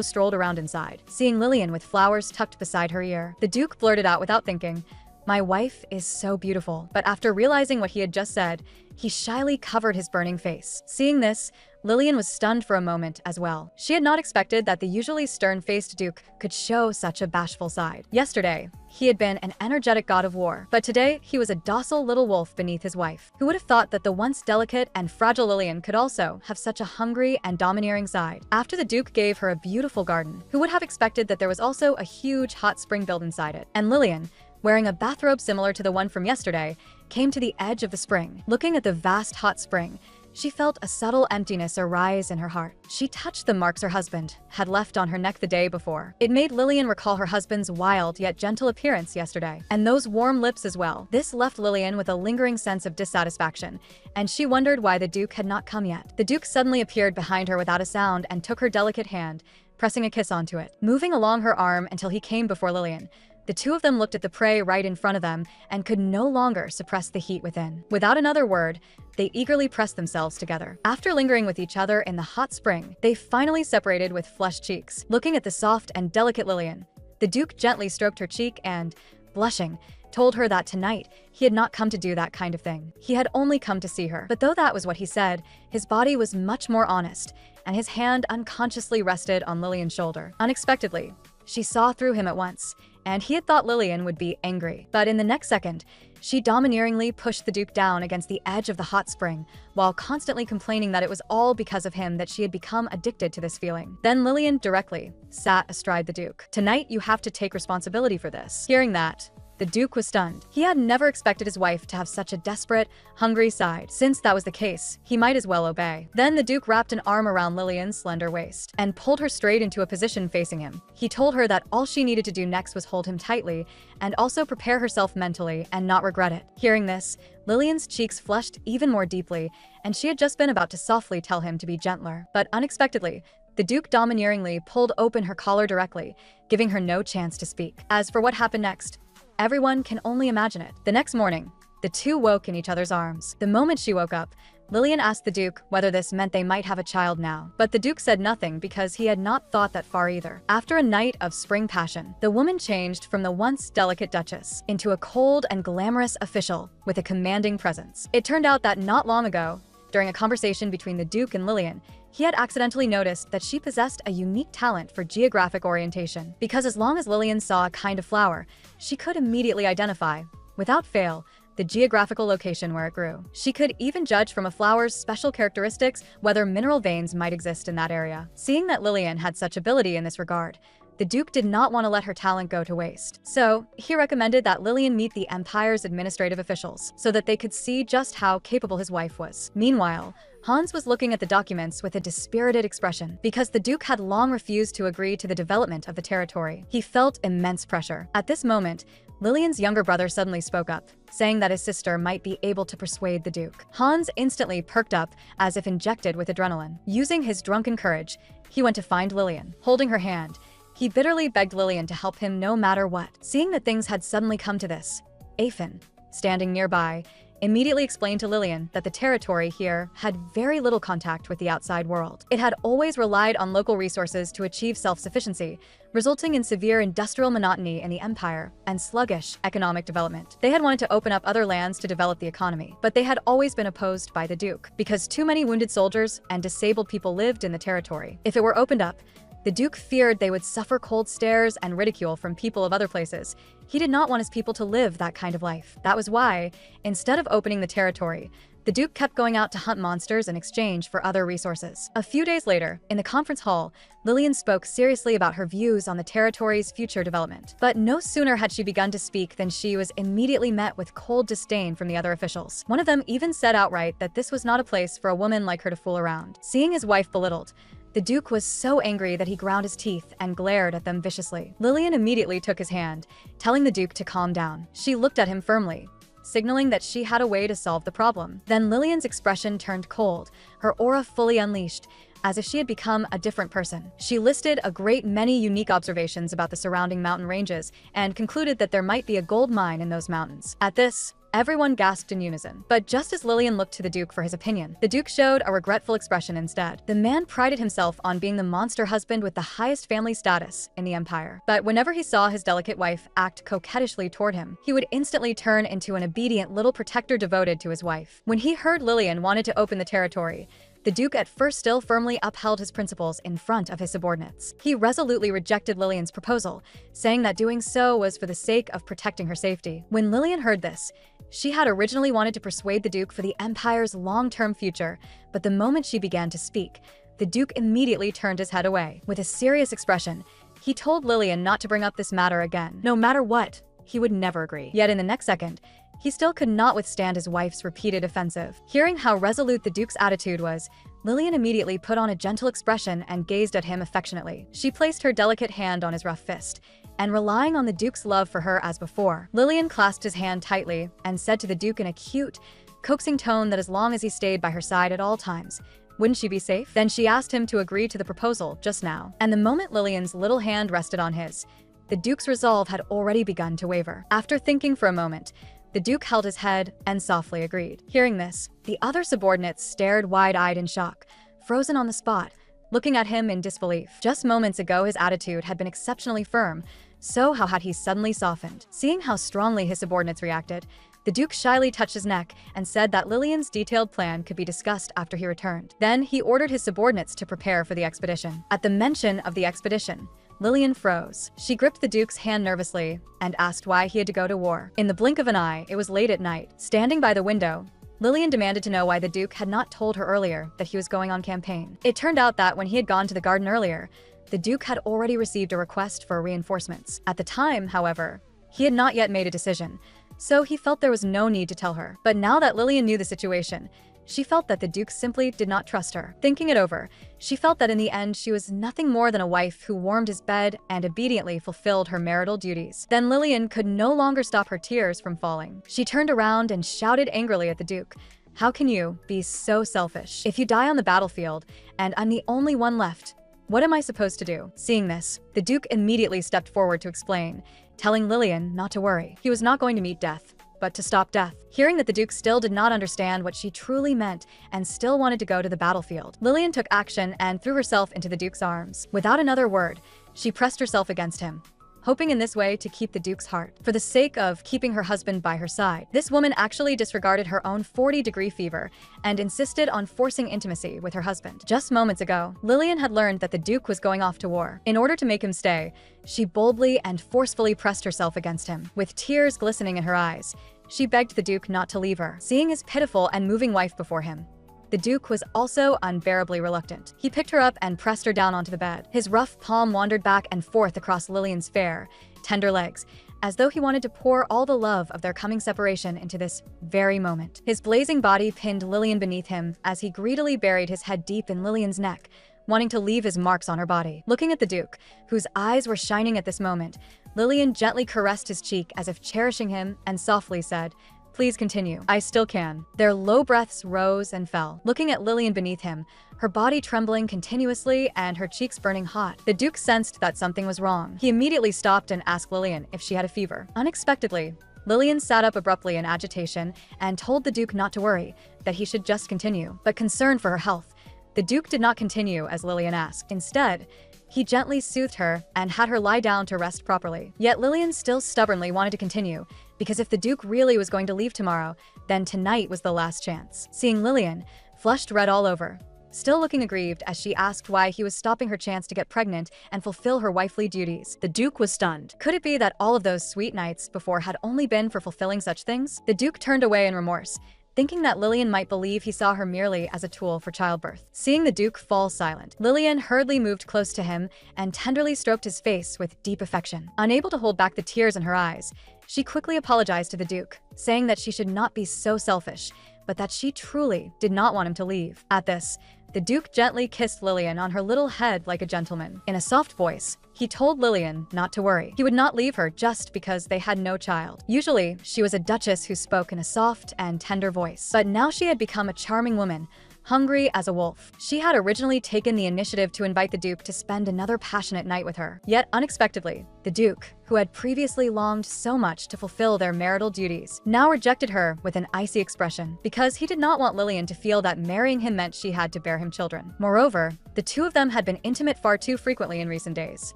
strolled around inside. Seeing Lillian with flowers tucked beside her ear, the Duke blurted out without thinking, "My wife is so beautiful." But after realizing what he had just said, he shyly covered his burning face. Seeing this, Lillian was stunned for a moment as well. She had not expected that the usually stern-faced Duke could show such a bashful side. Yesterday, he had been an energetic god of war, but today he was a docile little wolf beneath his wife. Who would have thought that the once delicate and fragile Lillian could also have such a hungry and domineering side? After the Duke gave her a beautiful garden, who would have expected that there was also a huge hot spring built inside it? And Lillian, wearing a bathrobe similar to the one from yesterday, came to the edge of the spring. Looking at the vast hot spring, she felt a subtle emptiness arise in her heart. She touched the marks her husband had left on her neck the day before. It made Lillian recall her husband's wild yet gentle appearance yesterday, and those warm lips as well. This left Lillian with a lingering sense of dissatisfaction, and she wondered why the Duke had not come yet. The Duke suddenly appeared behind her without a sound and took her delicate hand, pressing a kiss onto it. Moving along her arm until he came before Lillian, the two of them looked at the prey right in front of them and could no longer suppress the heat within. Without another word, they eagerly pressed themselves together. After lingering with each other in the hot spring, they finally separated with flushed cheeks. Looking at the soft and delicate Lillian, the Duke gently stroked her cheek and, blushing, told her that tonight he had not come to do that kind of thing. He had only come to see her. But though that was what he said, his body was much more honest, and his hand unconsciously rested on Lillian's shoulder. Unexpectedly, she saw through him at once, and he had thought Lillian would be angry. But in the next second, she domineeringly pushed the Duke down against the edge of the hot spring, while constantly complaining that it was all because of him that she had become addicted to this feeling. Then Lillian directly sat astride the Duke. "Tonight you have to take responsibility for this." Hearing that, the Duke was stunned. He had never expected his wife to have such a desperate, hungry side. Since that was the case, he might as well obey. Then the Duke wrapped an arm around Lillian's slender waist and pulled her straight into a position facing him. He told her that all she needed to do next was hold him tightly and also prepare herself mentally and not regret it. Hearing this, Lillian's cheeks flushed even more deeply, and she had just been about to softly tell him to be gentler. But unexpectedly, the Duke domineeringly pulled open her collar directly, giving her no chance to speak. As for what happened next, everyone can only imagine it. The next morning, the two woke in each other's arms. The moment she woke up, Lillian asked the Duke whether this meant they might have a child now. But the Duke said nothing because he had not thought that far either. After a night of spring passion, the woman changed from the once delicate Duchess into a cold and glamorous official with a commanding presence. It turned out that not long ago, during a conversation between the Duke and Lillian, he had accidentally noticed that she possessed a unique talent for geographic orientation, because as long as Lillian saw a kind of flower, she could immediately identify, without fail, the geographical location where it grew. She could even judge from a flower's special characteristics whether mineral veins might exist in that area. Seeing that Lillian had such ability in this regard, the Duke did not want to let her talent go to waste. So, he recommended that Lillian meet the Empire's administrative officials so that they could see just how capable his wife was. Meanwhile, Hans was looking at the documents with a dispirited expression because the Duke had long refused to agree to the development of the territory. He felt immense pressure. At this moment, Lillian's younger brother suddenly spoke up, saying that his sister might be able to persuade the Duke. Hans instantly perked up as if injected with adrenaline. Using his drunken courage, he went to find Lillian. Holding her hand, he bitterly begged Lillian to help him no matter what. Seeing that things had suddenly come to this, Afen, standing nearby, immediately explained to Lillian that the territory here had very little contact with the outside world. It had always relied on local resources to achieve self-sufficiency, resulting in severe industrial monotony in the empire and sluggish economic development. They had wanted to open up other lands to develop the economy, but they had always been opposed by the Duke because too many wounded soldiers and disabled people lived in the territory. If it were opened up, the Duke feared they would suffer cold stares and ridicule from people of other places. He did not want his people to live that kind of life. That was why, instead of opening the territory, the Duke kept going out to hunt monsters in exchange for other resources. A few days later, in the conference hall, Lillian spoke seriously about her views on the territory's future development. But no sooner had she begun to speak than she was immediately met with cold disdain from the other officials. One of them even said outright that this was not a place for a woman like her to fool around. Seeing his wife belittled, the Duke was so angry that he ground his teeth and glared at them viciously. Lillian immediately took his hand, telling the Duke to calm down. She looked at him firmly, signaling that she had a way to solve the problem. Then Lillian's expression turned cold, her aura fully unleashed, as if she had become a different person. She listed a great many unique observations about the surrounding mountain ranges and concluded that there might be a gold mine in those mountains. At this, everyone gasped in unison. But just as Lillian looked to the Duke for his opinion, the Duke showed a regretful expression instead. The man prided himself on being the monster husband with the highest family status in the empire. But whenever he saw his delicate wife act coquettishly toward him, he would instantly turn into an obedient little protector devoted to his wife. When he heard Lillian wanted to open the territory, the Duke at first still firmly upheld his principles in front of his subordinates. He resolutely rejected Lillian's proposal, saying that doing so was for the sake of protecting her safety. When Lillian heard this, she had originally wanted to persuade the Duke for the Empire's long-term future, but the moment she began to speak, the Duke immediately turned his head away. With a serious expression, he told Lillian not to bring up this matter again. No matter what, he would never agree. Yet in the next second, he still could not withstand his wife's repeated offensive. Hearing how resolute the Duke's attitude was, Lillian immediately put on a gentle expression and gazed at him affectionately. She placed her delicate hand on his rough fist, and relying on the Duke's love for her as before, Lillian clasped his hand tightly and said to the Duke in a cute, coaxing tone that as long as he stayed by her side at all times, Wouldn't she be safe? Then she asked him to agree to the proposal just now. And the moment Lillian's little hand rested on his, the Duke's resolve had already begun to waver. After thinking for a moment, the Duke held his head and softly agreed. Hearing this, the other subordinates stared wide-eyed in shock, frozen on the spot, looking at him in disbelief. Just moments ago, his attitude had been exceptionally firm, so how had he suddenly softened? Seeing how strongly his subordinates reacted, the Duke shyly touched his neck and said that Lillian's detailed plan could be discussed after he returned. Then he ordered his subordinates to prepare for the expedition. At the mention of the expedition, Lillian froze. She gripped the Duke's hand nervously and asked why he had to go to war. In the blink of an eye, it was late at night. Standing by the window, Lillian demanded to know why the Duke had not told her earlier that he was going on campaign. It turned out that when he had gone to the garden earlier, the Duke had already received a request for reinforcements. At the time, however, he had not yet made a decision, so he felt there was no need to tell her. But now that Lillian knew the situation, she felt that the Duke simply did not trust her. Thinking it over, she felt that in the end she was nothing more than a wife who warmed his bed and obediently fulfilled her marital duties. Then Lillian could no longer stop her tears from falling. She turned around and shouted angrily at the Duke, "How can you be so selfish? If you die on the battlefield and I'm the only one left, what am I supposed to do?" Seeing this, the Duke immediately stepped forward to explain, telling Lillian not to worry. He was not going to meet death, but to stop death. Hearing that the Duke still did not understand what she truly meant and still wanted to go to the battlefield, Lillian took action and threw herself into the Duke's arms. Without another word, she pressed herself against him, hoping in this way to keep the Duke's heart. For the sake of keeping her husband by her side, this woman actually disregarded her own 40-degree fever and insisted on forcing intimacy with her husband. Just moments ago, Lillian had learned that the Duke was going off to war. In order to make him stay, she boldly and forcefully pressed herself against him. With tears glistening in her eyes, she begged the Duke not to leave her. Seeing his pitiful and moving wife before him, the Duke was also unbearably reluctant. He picked her up and pressed her down onto the bed. His rough palm wandered back and forth across Lillian's fair, tender legs, as though he wanted to pour all the love of their coming separation into this very moment. His blazing body pinned Lillian beneath him as he greedily buried his head deep in Lillian's neck, wanting to leave his marks on her body. Looking at the Duke, whose eyes were shining at this moment, Lillian gently caressed his cheek as if cherishing him and softly said, "Please continue. I still can." Their low breaths rose and fell. Looking at Lillian beneath him, her body trembling continuously and her cheeks burning hot, the Duke sensed that something was wrong. He immediately stopped and asked Lillian if she had a fever. Unexpectedly, Lillian sat up abruptly in agitation and told the Duke not to worry, that he should just continue. But concerned for her health, the Duke did not continue as Lillian asked. Instead, he gently soothed her and had her lie down to rest properly. Yet Lillian still stubbornly wanted to continue, because if the Duke really was going to leave tomorrow, then tonight was the last chance. Seeing Lillian, flushed red all over, still looking aggrieved as she asked why he was stopping her chance to get pregnant and fulfill her wifely duties, the Duke was stunned. Could it be that all of those sweet nights before had only been for fulfilling such things? The Duke turned away in remorse, thinking that Lillian might believe he saw her merely as a tool for childbirth. Seeing the Duke fall silent, Lillian hurriedly moved close to him and tenderly stroked his face with deep affection. Unable to hold back the tears in her eyes, she quickly apologized to the Duke, saying that she should not be so selfish, but that she truly did not want him to leave. At this, the Duke gently kissed Lillian on her little head like a gentleman. In a soft voice, he told Lillian not to worry. He would not leave her just because they had no child. Usually, she was a duchess who spoke in a soft and tender voice, but now she had become a charming woman, hungry as a wolf. She had originally taken the initiative to invite the Duke to spend another passionate night with her. Yet unexpectedly, the Duke, who had previously longed so much to fulfill their marital duties, now rejected her with an icy expression, because he did not want Lillian to feel that marrying him meant she had to bear him children. Moreover, the two of them had been intimate far too frequently in recent days.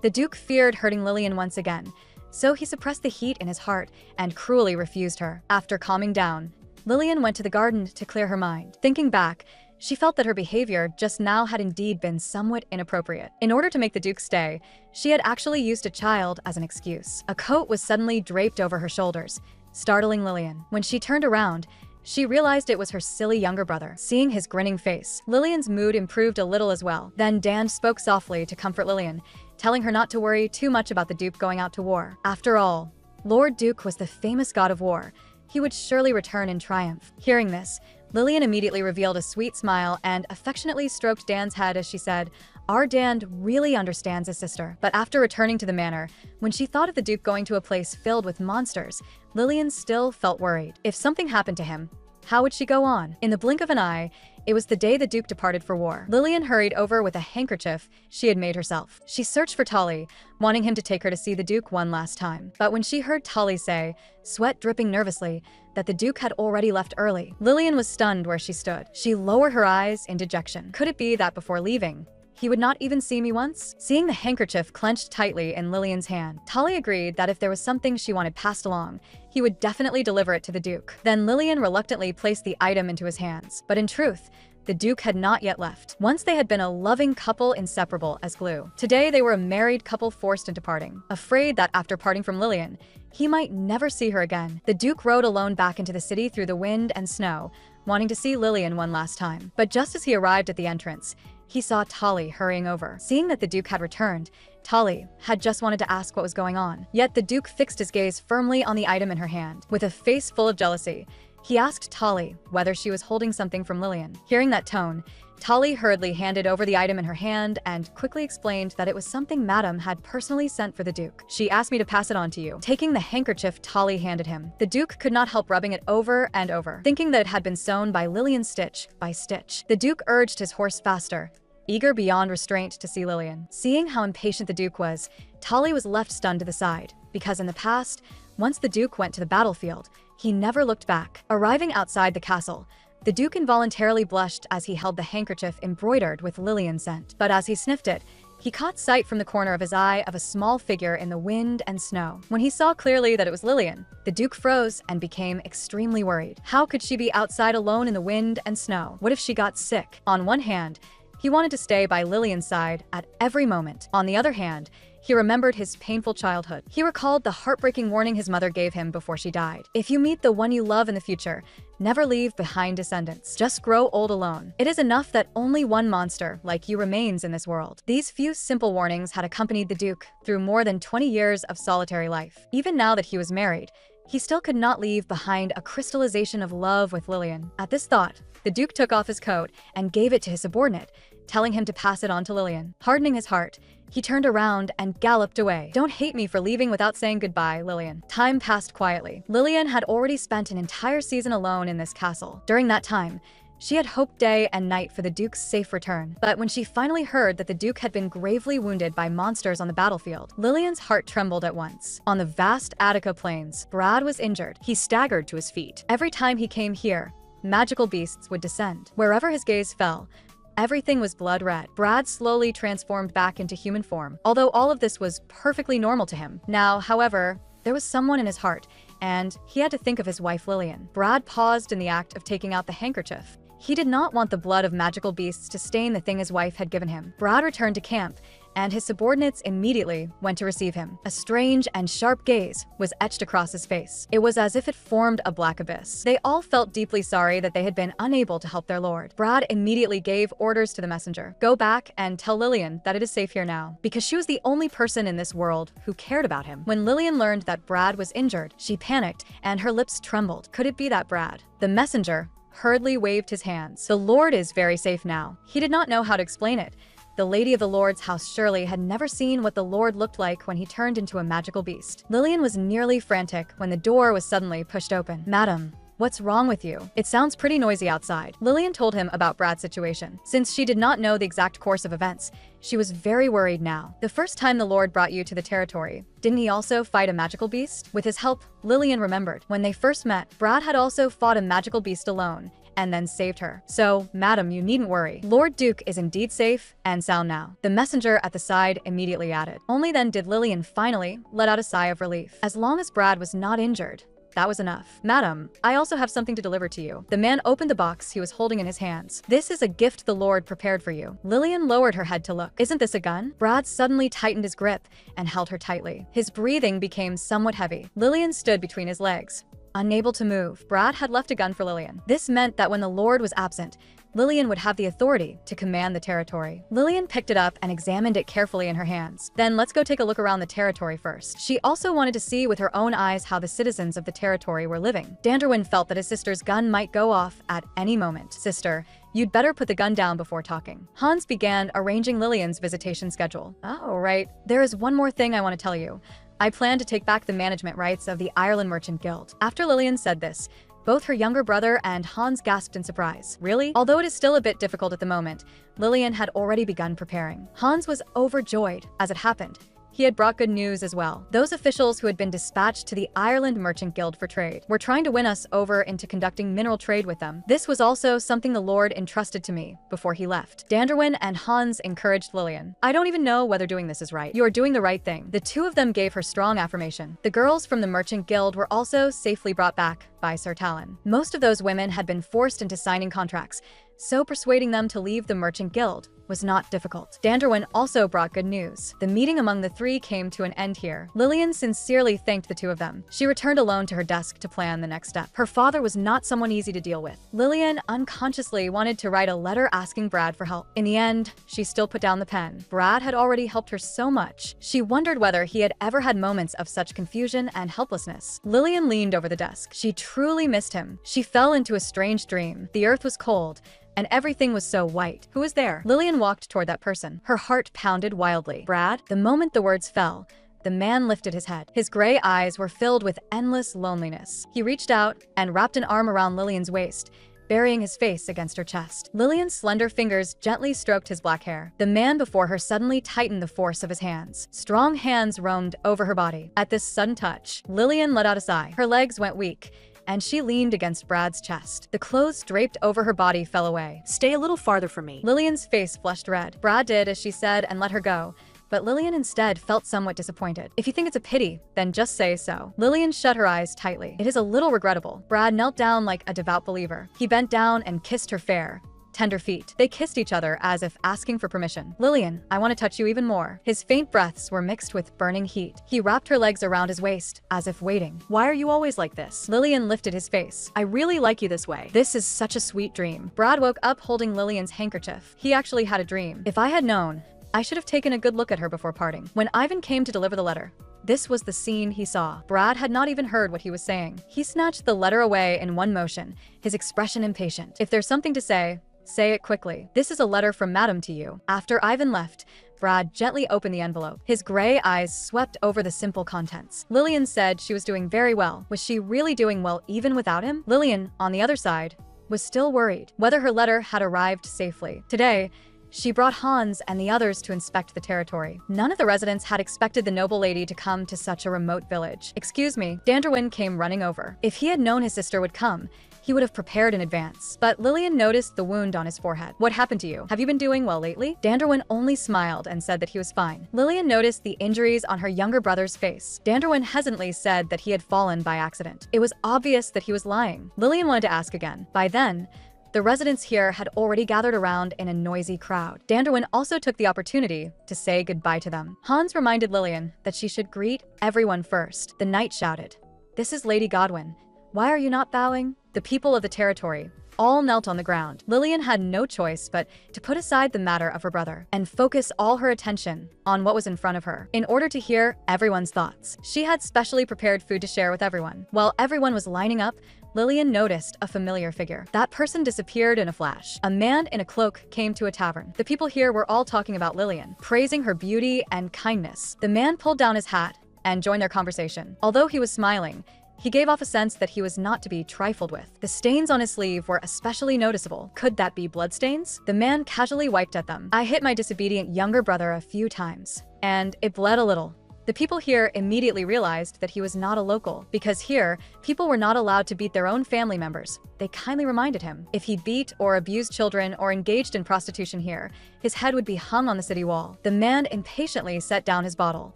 The Duke feared hurting Lillian once again, so he suppressed the heat in his heart and cruelly refused her. After calming down, Lillian went to the garden to clear her mind. Thinking back, she felt that her behavior just now had indeed been somewhat inappropriate. In order to make the Duke stay, she had actually used a child as an excuse. A coat was suddenly draped over her shoulders, startling Lillian. When she turned around, she realized it was her silly younger brother. Seeing his grinning face, Lillian's mood improved a little as well. Then Dan spoke softly to comfort Lillian, telling her not to worry too much about the Duke going out to war. After all, Lord Duke was the famous god of war. He would surely return in triumph. Hearing this, Lillian immediately revealed a sweet smile and affectionately stroked Dan's head as she said, "Our Dan really understands his sister." But after returning to the manor, when she thought of the Duke going to a place filled with monsters, Lillian still felt worried. If something happened to him, How would she go on? In the blink of an eye, it was the day the Duke departed for war. Lillian hurried over with a handkerchief she had made herself. She searched for Tolly, wanting him to take her to see the Duke one last time. But when she heard Tolly say, sweat dripping nervously, that the Duke had already left early, Lillian was stunned where she stood. She lowered her eyes in dejection. Could it be that before leaving, he would not even see me once? Seeing the handkerchief clenched tightly in Lillian's hand, Tolly agreed that if there was something she wanted passed along, he would definitely deliver it to the Duke. Then Lillian reluctantly placed the item into his hands. But in truth, the Duke had not yet left. Once they had been a loving couple inseparable as glue. Today they were a married couple forced into parting. Afraid that after parting from Lillian, he might never see her again. The Duke rode alone back into the city through the wind and snow, wanting to see Lillian one last time. But just as he arrived at the entrance, he saw Tolly hurrying over. Seeing that the Duke had returned, Tolly had just wanted to ask what was going on. Yet the Duke fixed his gaze firmly on the item in her hand. With a face full of jealousy, he asked Tolly whether she was holding something from Lillian. Hearing that tone, Tolly hurriedly handed over the item in her hand and quickly explained that it was something Madame had personally sent for the Duke. She asked me to pass it on to you. Taking the handkerchief Tolly handed him, the Duke could not help rubbing it over and over, thinking that it had been sewn by Lillian stitch by stitch. The Duke urged his horse faster, eager beyond restraint to see Lillian. Seeing how impatient the Duke was, Tolly was left stunned to the side, because in the past, once the Duke went to the battlefield, he never looked back. Arriving outside the castle, the Duke involuntarily blushed as he held the handkerchief embroidered with Lillian scent. But as he sniffed it, he caught sight from the corner of his eye of a small figure in the wind and snow. When he saw clearly that it was Lillian, the Duke froze and became extremely worried. How could she be outside alone in the wind and snow? What if she got sick? On one hand, he wanted to stay by Lillian's side at every moment. On the other hand, he remembered his painful childhood. He recalled the heartbreaking warning his mother gave him before she died. If you meet the one you love in the future, never leave behind descendants. Just grow old alone. It is enough that only one monster like you remains in this world. These few simple warnings had accompanied the Duke through more than 20 years of solitary life. Even now that he was married, he still could not leave behind a crystallization of love with Lillian. At this thought, the Duke took off his coat and gave it to his subordinate, telling him to pass it on to Lillian. Hardening his heart, he turned around and galloped away. Don't hate me for leaving without saying goodbye, Lillian. Time passed quietly. Lillian had already spent an entire season alone in this castle. During that time, she had hoped day and night for the Duke's safe return. But when she finally heard that the Duke had been gravely wounded by monsters on the battlefield, Lillian's heart trembled at once. On the vast Attica plains, Brad was injured. He staggered to his feet. Every time he came here, magical beasts would descend. Wherever his gaze fell, everything was blood red. Brad slowly transformed back into human form, although all of this was perfectly normal to him. Now, however, there was someone in his heart, and he had to think of his wife Lillian. Brad paused in the act of taking out the handkerchief. He did not want the blood of magical beasts to stain the thing his wife had given him. Brad returned to camp, and his subordinates immediately went to receive him. A strange and sharp gaze was etched across his face. It was as if it formed a black abyss. They all felt deeply sorry that they had been unable to help their lord. Brad immediately gave orders to the messenger. Go back and tell Lillian that it is safe here now, because she was the only person in this world who cared about him. When Lillian learned that Brad was injured, she panicked and her lips trembled. Could it be that Brad? The messenger hurriedly waved his hands. The Lord is very safe now. He did not know how to explain it. The lady of the Lord's house surely had never seen what the Lord looked like when he turned into a magical beast. Lillian was nearly frantic when the door was suddenly pushed open. Madam, what's wrong with you? It sounds pretty noisy outside. Lillian told him about Brad's situation. Since she did not know the exact course of events, she was very worried now. The first time the Lord brought you to the territory, didn't he also fight a magical beast? With his help, Lillian remembered. When they first met, Brad had also fought a magical beast alone, and then saved her. So, madam, you needn't worry. Lord Duke is indeed safe and sound now. The messenger at the side immediately added. Only then did Lillian finally let out a sigh of relief. As long as Brad was not injured, that was enough. Madam, I also have something to deliver to you. The man opened the box he was holding in his hands. This is a gift the Lord prepared for you. Lillian lowered her head to look. Isn't this a gun? Brad suddenly tightened his grip and held her tightly. His breathing became somewhat heavy. Lillian stood between his legs, unable to move. Brad had left a gun for Lillian. This meant that when the Lord was absent, Lillian would have the authority to command the territory. Lillian picked it up and examined it carefully in her hands. Then let's go take a look around the territory first. She also wanted to see with her own eyes how the citizens of the territory were living. Danderwin felt that his sister's gun might go off at any moment. Sister, you'd better put the gun down before talking. Hans began arranging Lillian's visitation schedule. Oh, right. There is one more thing I want to tell you. I plan to take back the management rights of the Ireland Merchant Guild. After Lillian said this, Both her younger brother and Hans gasped in surprise. Really? Although it is still a bit difficult at the moment, Lillian had already begun preparing. Hans was overjoyed. As it happened, he had brought good news as well. Those officials who had been dispatched to the Ireland Merchant Guild for trade were trying to win us over into conducting mineral trade with them. This was also something the Lord entrusted to me before he left. Danderwin and Hans encouraged Lillian. I don't even know whether doing this is right. You are doing the right thing. The two of them gave her strong affirmation. The girls from the Merchant Guild were also safely brought back by Sir Talon. Most of those women had been forced into signing contracts, so persuading them to leave the Merchant Guild was not difficult. Danderwin also brought good news. The meeting among the three came to an end here. Lillian sincerely thanked the two of them. She returned alone to her desk to plan the next step. Her father was not someone easy to deal with. Lillian unconsciously wanted to write a letter asking Brad for help. In the end, she still put down the pen. Brad had already helped her so much. She wondered whether he had ever had moments of such confusion and helplessness. Lillian leaned over the desk. She truly missed him. She fell into a strange dream. The earth was cold, and everything was so white. Who was there? Lillian walked toward that person. Her heart pounded wildly. Brad? The moment the words fell, the man lifted his head. His gray eyes were filled with endless loneliness. He reached out and wrapped an arm around Lillian's waist, burying his face against her chest. Lillian's slender fingers gently stroked his black hair. The man before her suddenly tightened the force of his hands. Strong hands roamed over her body. At this sudden touch, Lillian let out a sigh. Her legs went weak, and she leaned against Brad's chest. The clothes draped over her body fell away. Stay a little farther from me. Lillian's face flushed red. Brad did as she said and let her go, but Lillian instead felt somewhat disappointed. If you think it's a pity, then just say so. Lillian shut her eyes tightly. It is a little regrettable. Brad knelt down like a devout believer. He bent down and kissed her fair, tender feet. They kissed each other as if asking for permission. Lillian, I want to touch you even more. His faint breaths were mixed with burning heat. He wrapped her legs around his waist, as if waiting. Why are you always like this? Lillian lifted his face. I really like you this way. This is such a sweet dream. Brad woke up holding Lillian's handkerchief. He actually had a dream. If I had known, I should have taken a good look at her before parting. When Ivan came to deliver the letter, this was the scene he saw. Brad had not even heard what he was saying. He snatched the letter away in one motion, his expression impatient. If there's something to say it quickly. This is a letter from Madam to you. After Ivan left, Brad gently opened the envelope. His gray eyes swept over the simple contents. Lillian said she was doing very well. Was she really doing well even without him? Lillian, on the other side, was still worried whether her letter had arrived safely. Today, she brought Hans and the others to inspect the territory. None of the residents had expected the noble lady to come to such a remote village. Excuse me, Danderwin came running over. If he had known his sister would come, he would have prepared in advance. But Lillian noticed the wound on his forehead. What happened to you? Have you been doing well lately? Danderwin only smiled and said that he was fine. Lillian noticed the injuries on her younger brother's face. Danderwin hesitantly said that he had fallen by accident. It was obvious that he was lying. Lillian wanted to ask again. By then, the residents here had already gathered around in a noisy crowd. Danderwin also took the opportunity to say goodbye to them. Hans reminded Lillian that she should greet everyone first. The knight shouted, "This is Lady Godwin. Why are you not bowing?" The people of the territory all knelt on the ground. Lillian had no choice but to put aside the matter of her brother and focus all her attention on what was in front of her. In order to hear everyone's thoughts, she had specially prepared food to share with everyone. While everyone was lining up, Lillian noticed a familiar figure. That person disappeared in a flash. A man in a cloak came to a tavern. The people here were all talking about Lillian, praising her beauty and kindness. The man pulled down his hat and joined their conversation. Although he was smiling, he gave off a sense that he was not to be trifled with. The stains on his sleeve were especially noticeable. Could that be bloodstains? The man casually wiped at them. I hit my disobedient younger brother a few times, and it bled a little. The people here immediately realized that he was not a local, because here, people were not allowed to beat their own family members. They kindly reminded him, if he beat or abused children or engaged in prostitution here, his head would be hung on the city wall. The man impatiently set down his bottle.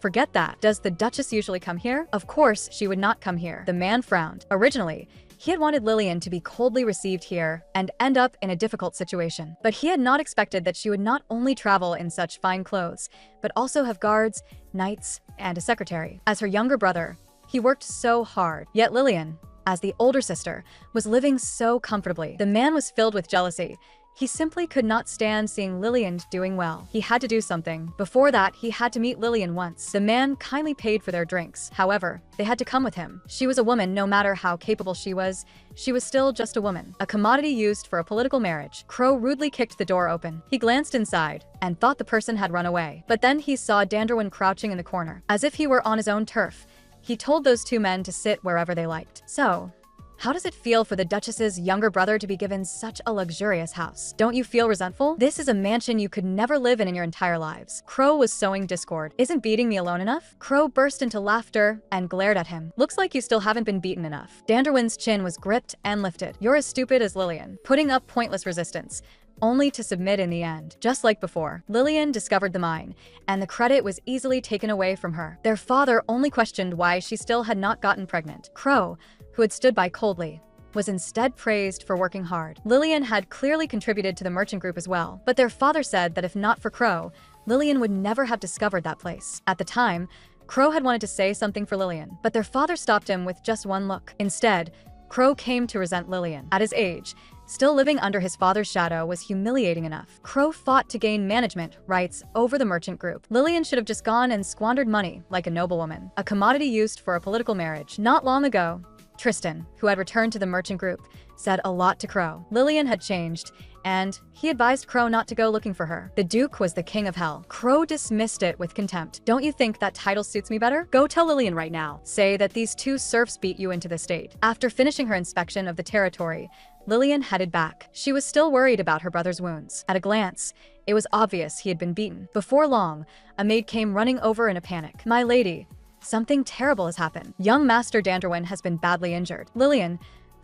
Forget that. Does the Duchess usually come here? Of course, she would not come here. The man frowned. Originally, he had wanted Lillian to be coldly received here and end up in a difficult situation. But he had not expected that she would not only travel in such fine clothes, but also have guards, knights, and a secretary. As her younger brother, he worked so hard. Yet Lillian, as the older sister, was living so comfortably. The man was filled with jealousy. He simply could not stand seeing Lillian doing well. He had to do something. Before that, he had to meet Lillian once. The man kindly paid for their drinks. However, they had to come with him. She was a woman. No matter how capable she was still just a woman. A commodity used for a political marriage. Crow rudely kicked the door open. He glanced inside and thought the person had run away. But then he saw Danderwin crouching in the corner. As if he were on his own turf, he told those two men to sit wherever they liked. So, How does it feel for the Duchess's younger brother to be given such a luxurious house? Don't you feel resentful? This is a mansion you could never live in your entire lives. Crow was sowing discord. Isn't beating me alone enough? Crow burst into laughter and glared at him. Looks like you still haven't been beaten enough. Danderwin's chin was gripped and lifted. You're as stupid as Lillian, putting up pointless resistance, only to submit in the end. Just like before, Lillian discovered the mine, and the credit was easily taken away from her. Their father only questioned why she still had not gotten pregnant. Crow, who had stood by coldly, was instead praised for working hard. Lillian had clearly contributed to the merchant group as well, but their father said that if not for Crow, Lillian would never have discovered that place. At the time, Crow had wanted to say something for Lillian, but their father stopped him with just one look. Instead, Crow came to resent Lillian. At his age, still living under his father's shadow was humiliating enough. Crow fought to gain management rights over the merchant group. Lillian should have just gone and squandered money like a noblewoman, a commodity used for a political marriage. Not long ago, Tristan, who had returned to the merchant group, said a lot to Crow. Lillian had changed, and he advised Crow not to go looking for her. The Duke was the king of hell. Crow dismissed it with contempt. Don't you think that title suits me better? Go tell Lillian right now. Say that these two serfs beat you into the state. After finishing her inspection of the territory, Lillian headed back. She was still worried about her brother's wounds. At a glance, it was obvious he had been beaten. Before long, a maid came running over in a panic. My lady, something terrible has happened. Young Master Danderwin has been badly injured. Lillian,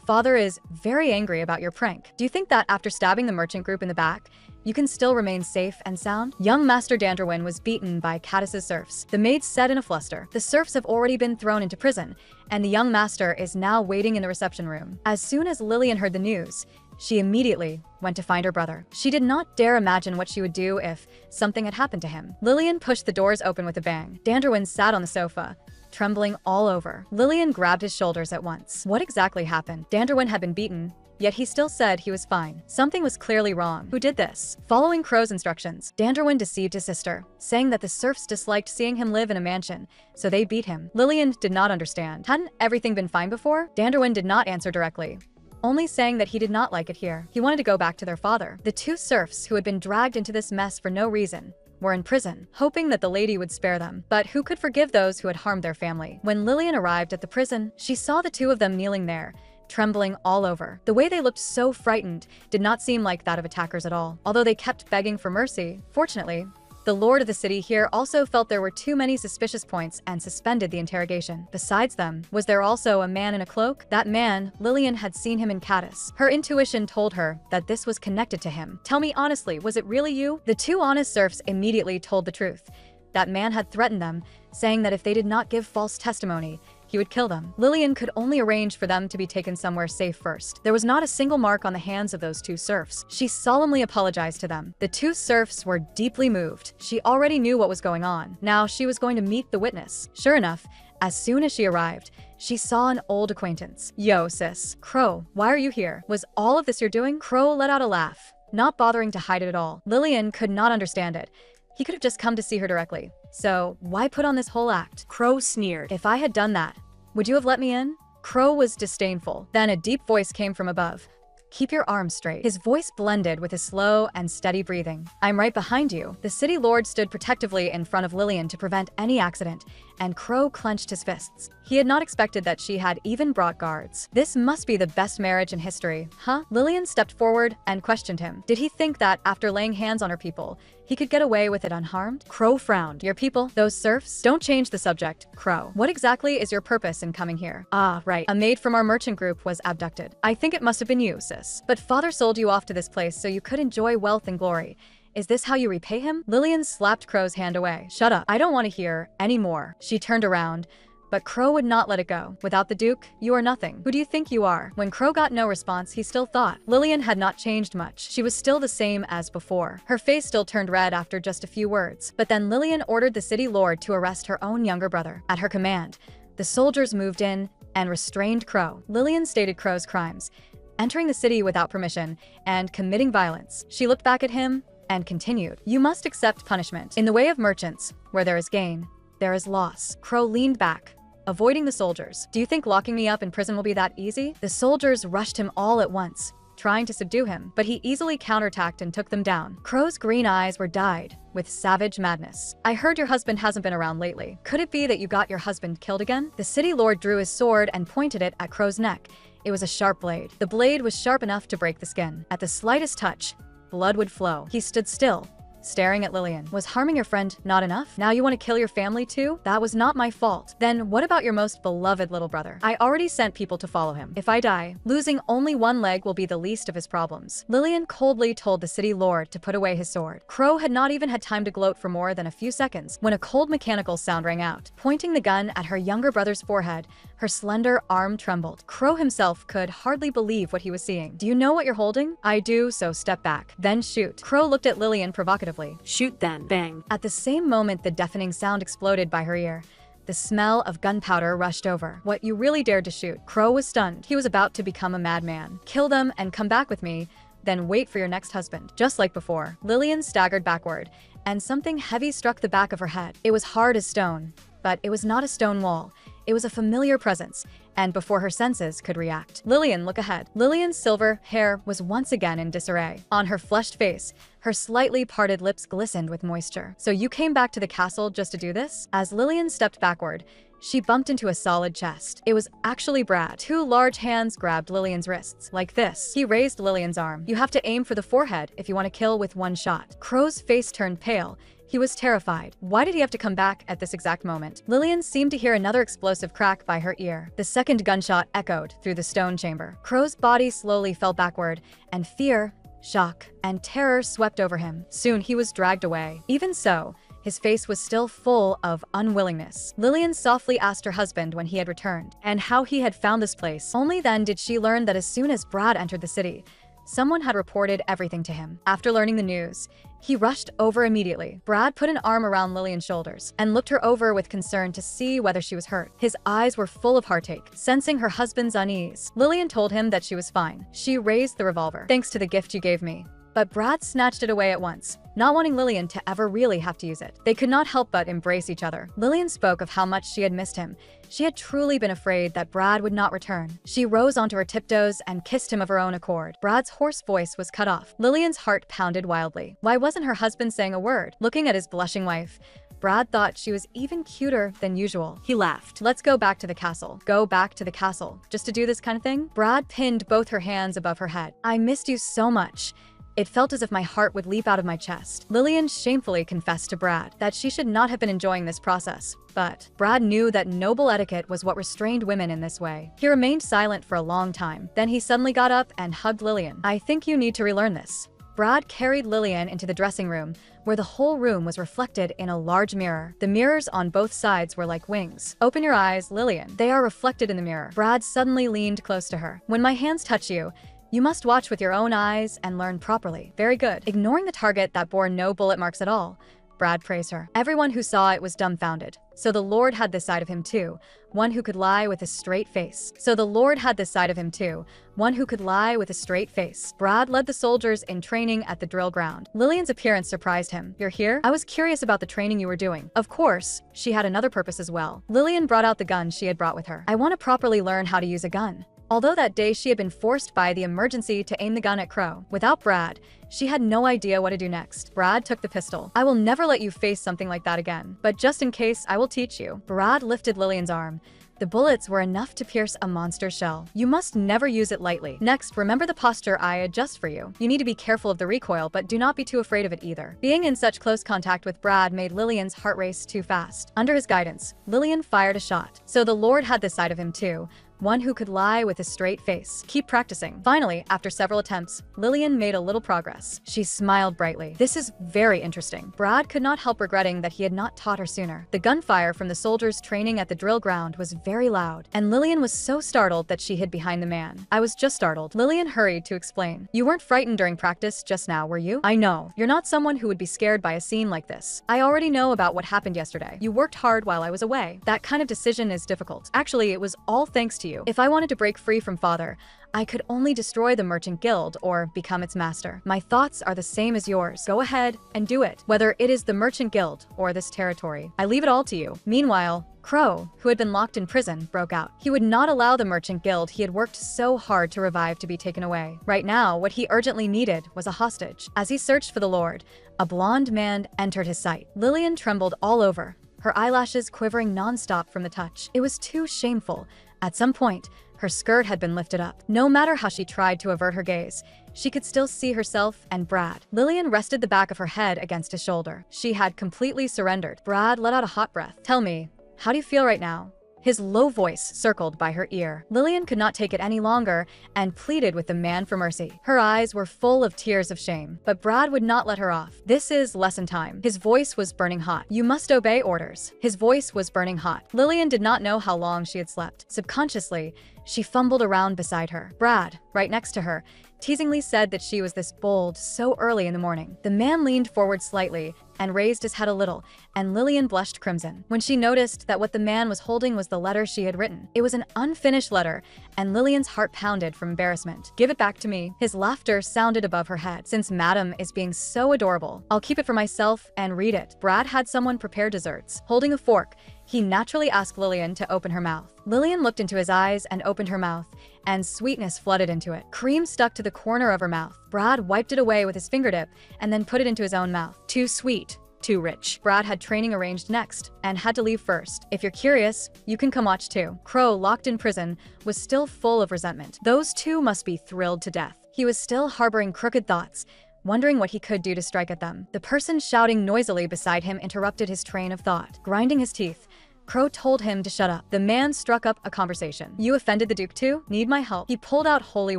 father is very angry about your prank. Do you think that after stabbing the merchant group in the back, you can still remain safe and sound? Young Master Danderwin was beaten by Cadis's serfs. The maid said in a fluster. The serfs have already been thrown into prison, and the young master is now waiting in the reception room. As soon as Lillian heard the news, she immediately went to find her brother. She did not dare imagine what she would do if something had happened to him. Lillian pushed the doors open with a bang. Danderwin sat on the sofa, trembling all over. Lillian grabbed his shoulders at once. What exactly happened? Danderwin had been beaten, yet he still said he was fine. Something was clearly wrong. Who did this? Following Crow's instructions, Danderwin deceived his sister, saying that the serfs disliked seeing him live in a mansion, so they beat him. Lillian did not understand. Hadn't everything been fine before? Danderwin did not answer directly, only saying that he did not like it here. He wanted to go back to their father. The two serfs who had been dragged into this mess for no reason were in prison, hoping that the lady would spare them. But who could forgive those who had harmed their family? When Lillian arrived at the prison, she saw the two of them kneeling there, trembling all over. The way they looked so frightened did not seem like that of attackers at all. Although they kept begging for mercy, fortunately, the lord of the city here also felt there were too many suspicious points and suspended the interrogation. Besides them, was there also a man in a cloak? That man, Lillian had seen him in Cadis. Her intuition told her that this was connected to him. Tell me honestly, was it really you? The two honest serfs immediately told the truth. That man had threatened them, saying that if they did not give false testimony, he would kill them. Lillian could only arrange for them to be taken somewhere safe first. There was not a single mark on the hands of those two serfs. She solemnly apologized to them. The two serfs were deeply moved. She already knew what was going on. Now she was going to meet the witness. Sure enough, as soon as she arrived, she saw an old acquaintance. Yo, sis. Crow, why are you here? Was all of this you're doing? Crow let out a laugh, not bothering to hide it at all. Lillian could not understand it. He could have just come to see her directly. So why put on this whole act? Crow sneered. If I had done that, would you have let me in? Crow was disdainful. Then a deep voice came from above. Keep your arms straight. His voice blended with his slow and steady breathing. I'm right behind you. The city lord stood protectively in front of Lillian to prevent any accident, and Crow clenched his fists. He had not expected that she had even brought guards. This must be the best marriage in history, huh? Lillian stepped forward and questioned him. Did he think that after laying hands on her people, he could get away with it unharmed? Crow frowned. Your people, those serfs? Don't change the subject, Crow. What exactly is your purpose in coming here? Ah, right. A maid from our merchant group was abducted. I think it must have been you, sis. But father sold you off to this place so you could enjoy wealth and glory. Is this how you repay him? Lillian slapped Crow's hand away. Shut up. I don't want to hear any more. She turned around, but Crow would not let it go. Without the Duke, you are nothing. Who do you think you are? When Crow got no response, he still thought. Lillian had not changed much. She was still the same as before. Her face still turned red after just a few words. But then Lillian ordered the city lord to arrest her own younger brother. At her command, the soldiers moved in and restrained Crow. Lillian stated Crow's crimes: entering the city without permission and committing violence. She looked back at him and continued. You must accept punishment. In the way of merchants, where there is gain, there is loss. Crow leaned back, avoiding the soldiers. Do you think locking me up in prison will be that easy? The soldiers rushed him all at once, trying to subdue him, but he easily counterattacked and took them down. Crow's green eyes were dyed with savage madness. I heard your husband hasn't been around lately. Could it be that you got your husband killed again? The city lord drew his sword and pointed it at Crow's neck, It was a sharp blade. The blade was sharp enough to break the skin. At the slightest touch, blood would flow. He stood still, staring at Lillian. Was harming your friend not enough? Now you want to kill your family too? That was not my fault. Then what about your most beloved little brother? I already sent people to follow him. If I die, losing only one leg will be the least of his problems. Lillian coldly told the city lord to put away his sword. Crow had not even had time to gloat for more than a few seconds when a cold mechanical sound rang out. Pointing the gun at her younger brother's forehead, her slender arm trembled. Crow himself could hardly believe what he was seeing. Do you know what you're holding? I do, so step back. Then shoot. Crow looked at Lillian provocatively. Shoot then. Bang. At the same moment, the deafening sound exploded by her ear. The smell of gunpowder rushed over. What, you really dared to shoot? Crow was stunned. He was about to become a madman. Kill them and come back with me, then wait for your next husband. Just like before, Lillian staggered backward, and something heavy struck the back of her head. It was hard as stone, but it was not a stone wall. It was a familiar presence, and before her senses could react. Lillian, look ahead. Lillian's silver hair was once again in disarray. On her flushed face, her slightly parted lips glistened with moisture. So you came back to the castle just to do this? As Lillian stepped backward, she bumped into a solid chest. It was actually Brad. Two large hands grabbed Lillian's wrists, like this. He raised Lillian's arm. You have to aim for the forehead if you want to kill with one shot. Crow's face turned pale. He was terrified. Why did he have to come back at this exact moment? Lillian seemed to hear another explosive crack by her ear. The second gunshot echoed through the stone chamber. Crow's body slowly fell backward, and fear, shock, and terror swept over him. Soon he was dragged away. Even so, his face was still full of unwillingness. Lillian softly asked her husband when he had returned, and how he had found this place. Only then did she learn that as soon as Brad entered the city, someone had reported everything to him. After learning the news, he rushed over immediately. Brad put an arm around Lillian's shoulders and looked her over with concern to see whether she was hurt. His eyes were full of heartache. Sensing her husband's unease, Lillian told him that she was fine. She raised the revolver. Thanks to the gift you gave me. But Brad snatched it away at once, not wanting Lillian to ever really have to use it. They could not help but embrace each other. Lillian spoke of how much she had missed him. She had truly been afraid that Brad would not return. She rose onto her tiptoes and kissed him of her own accord. Brad's hoarse voice was cut off. Lillian's heart pounded wildly. Why wasn't her husband saying a word? Looking at his blushing wife, Brad thought she was even cuter than usual. He laughed. Let's go back to the castle. Go back to the castle. Just to do this kind of thing? Brad pinned both her hands above her head. I missed you so much. It felt as if my heart would leap out of my chest. Lillian shamefully confessed to Brad that she should not have been enjoying this process, but Brad knew that noble etiquette was what restrained women in this way. He remained silent for a long time. Then he suddenly got up and hugged Lillian. I think you need to relearn this. Brad carried Lillian into the dressing room, where the whole room was reflected in a large mirror. The mirrors on both sides were like wings. Open your eyes, Lillian. They are reflected in the mirror. Brad suddenly leaned close to her. When my hands touch you, you must watch with your own eyes and learn properly. Very good. Ignoring the target that bore no bullet marks at all, Brad praised her. Everyone who saw it was dumbfounded. So the Lord had this side of him too, one who could lie with a straight face. So the Lord had this side of him too, one who could lie with a straight face. Brad led the soldiers in training at the drill ground. Lillian's appearance surprised him. You're here? I was curious about the training you were doing. Of course, she had another purpose as well. Lillian brought out the gun she had brought with her. I want to properly learn how to use a gun. Although that day she had been forced by the emergency to aim the gun at Crow. Without Brad, she had no idea what to do next. Brad took the pistol. I will never let you face something like that again, but just in case, I will teach you. Brad lifted Lillian's arm. The bullets were enough to pierce a monster's shell. You must never use it lightly. Next, remember the posture I adjust for you. You need to be careful of the recoil, but do not be too afraid of it either. Being in such close contact with Brad made Lillian's heart race too fast. Under his guidance, Lillian fired a shot. So the Lord had this side of him too, one who could lie with a straight face. Keep practicing. Finally, after several attempts, Lillian made a little progress. She smiled brightly. This is very interesting. Brad could not help regretting that he had not taught her sooner. The gunfire from the soldiers training at the drill ground was very loud, and Lillian was so startled that she hid behind the man. I was just startled. Lillian hurried to explain. You weren't frightened during practice just now, were you? I know. You're not someone who would be scared by a scene like this. I already know about what happened yesterday. You worked hard while I was away. That kind of decision is difficult. Actually, it was all thanks to you. If I wanted to break free from father, I could only destroy the merchant guild or become its master. My thoughts are the same as yours. Go ahead and do it, whether it is the merchant guild or this territory. I leave it all to you. Meanwhile, Crow, who had been locked in prison, broke out. He would not allow the merchant guild he had worked so hard to revive to be taken away. Right now, what he urgently needed was a hostage. As he searched for the Lord, a blonde man entered his sight. Lillian trembled all over. her eyelashes quivering non-stop from the touch. It was too shameful. At some point, her skirt had been lifted up. No matter how she tried to avert her gaze, she could still see herself and Brad. Lillian rested the back of her head against his shoulder. She had completely surrendered. Brad let out a hot breath. "Tell me, how do you feel right now?" His low voice circled by her ear. Lillian could not take it any longer and pleaded with the man for mercy. Her eyes were full of tears of shame, but Brad would not let her off. "This is lesson time." His voice was burning hot. "You must obey orders." His voice was burning hot. Lillian did not know how long she had slept. Subconsciously, she fumbled around beside her. Brad, right next to her, teasingly said that she was this bold so early in the morning. The man leaned forward slightly and raised his head a little, and Lillian blushed crimson when she noticed that what the man was holding was the letter she had written. It was an unfinished letter, and Lillian's heart pounded from embarrassment. "Give it back to me." His laughter sounded above her head. "Since Madam is being so adorable, I'll keep it for myself and read it." Brad had someone prepare desserts. Holding a fork, he naturally asked Lillian to open her mouth. Lillian looked into his eyes and opened her mouth, and sweetness flooded into it. Cream stuck to the corner of her mouth. Brad wiped it away with his fingertip and then put it into his own mouth. "Too sweet. Too rich." Brad had training arranged next and had to leave first. "If you're curious, you can come watch too." Crow, locked in prison, was still full of resentment. Those two must be thrilled to death. He was still harboring crooked thoughts, wondering what he could do to strike at them. The person shouting noisily beside him interrupted his train of thought. Grinding his teeth, Crow told him to shut up. The man struck up a conversation. "You offended the Duke too? Need my help?" He pulled out holy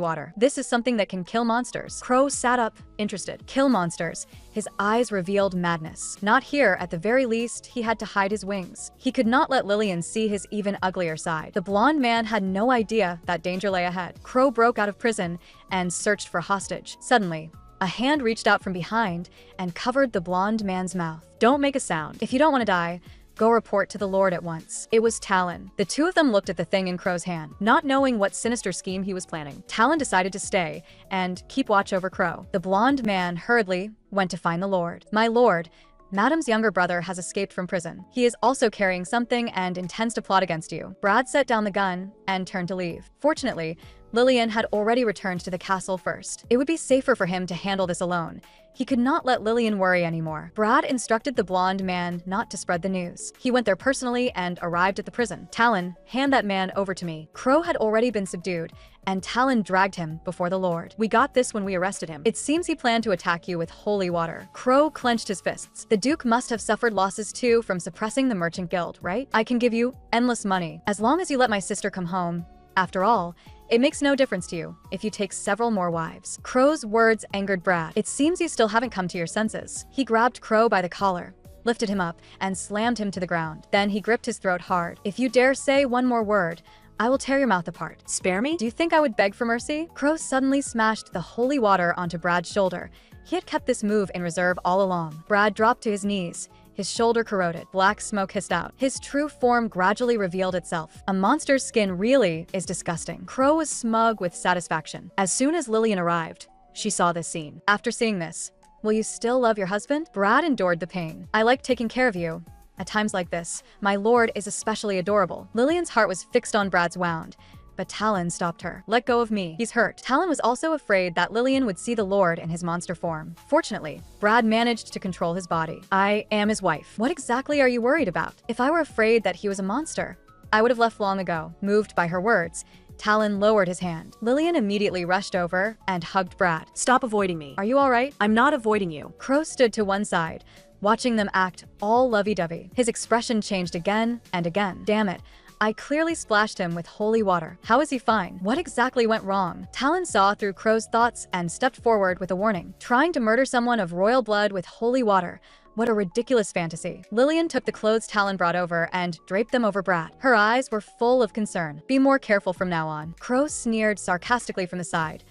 water. "This is something that can kill monsters." Crow sat up, interested. "Kill monsters?" His eyes revealed madness. Not here, at the very least, he had to hide his wings. He could not let Lillian see his even uglier side. The blonde man had no idea that danger lay ahead. Crow broke out of prison and searched for hostage. Suddenly, a hand reached out from behind and covered the blonde man's mouth. "Don't make a sound. If you don't want to die, go report to the Lord at once." It was Talon. The two of them looked at the thing in Crow's hand, not knowing what sinister scheme he was planning. Talon decided to stay and keep watch over Crow. The blonde man hurriedly went to find the Lord. "My lord, Madam's younger brother has escaped from prison. He is also carrying something and intends to plot against you." Brad set down the gun and turned to leave. Fortunately, Lillian had already returned to the castle first. It would be safer for him to handle this alone. He could not let Lillian worry anymore. Brad instructed the blonde man not to spread the news. He went there personally and arrived at the prison. "Talon, hand that man over to me." Crow had already been subdued, and Talon dragged him before the Lord. "We got this when we arrested him. It seems he planned to attack you with holy water." Crow clenched his fists. "The Duke must have suffered losses too from suppressing the merchant guild, right? I can give you endless money, as long as you let my sister come home. After all, it makes no difference to you if you take several more wives." Crow's words angered Brad. "It seems you still haven't come to your senses." He grabbed Crow by the collar, lifted him up, and slammed him to the ground. Then he gripped his throat hard. "If you dare say one more word, I will tear your mouth apart." "Spare me?" "Do you think I would beg for mercy?" Crow suddenly smashed the holy water onto Brad's shoulder. He had kept this move in reserve all along. Brad dropped to his knees. His shoulder corroded. Black smoke hissed out. His true form gradually revealed itself. A monster's skin really is disgusting. Crow was smug with satisfaction. As soon as Lillian arrived, she saw this scene. "After seeing this, will you still love your husband?" Brad endured the pain. "I like taking care of you. At times like this, my lord is especially adorable." Lillian's heart was fixed on Brad's wound, but Talon stopped her. "Let go of me. He's hurt." Talon was also afraid that Lillian would see the Lord in his monster form. Fortunately, Brad managed to control his body. "I am his wife. What exactly are you worried about? If I were afraid that he was a monster, I would have left long ago." Moved by her words, Talon lowered his hand. Lillian immediately rushed over and hugged Brad. "Stop avoiding me." "Are you all right?" "I'm not avoiding you." Crow stood to one side, watching them act all lovey-dovey. His expression changed again and again. "Damn it. I clearly splashed him with holy water. How is he fine? What exactly went wrong?" Talon saw through Crow's thoughts and stepped forward with a warning. "Trying to murder someone of royal blood with holy water. What a ridiculous fantasy." Lillian took the clothes Talon brought over and draped them over Brad. Her eyes were full of concern. "Be more careful from now on." Crow sneered sarcastically from the side.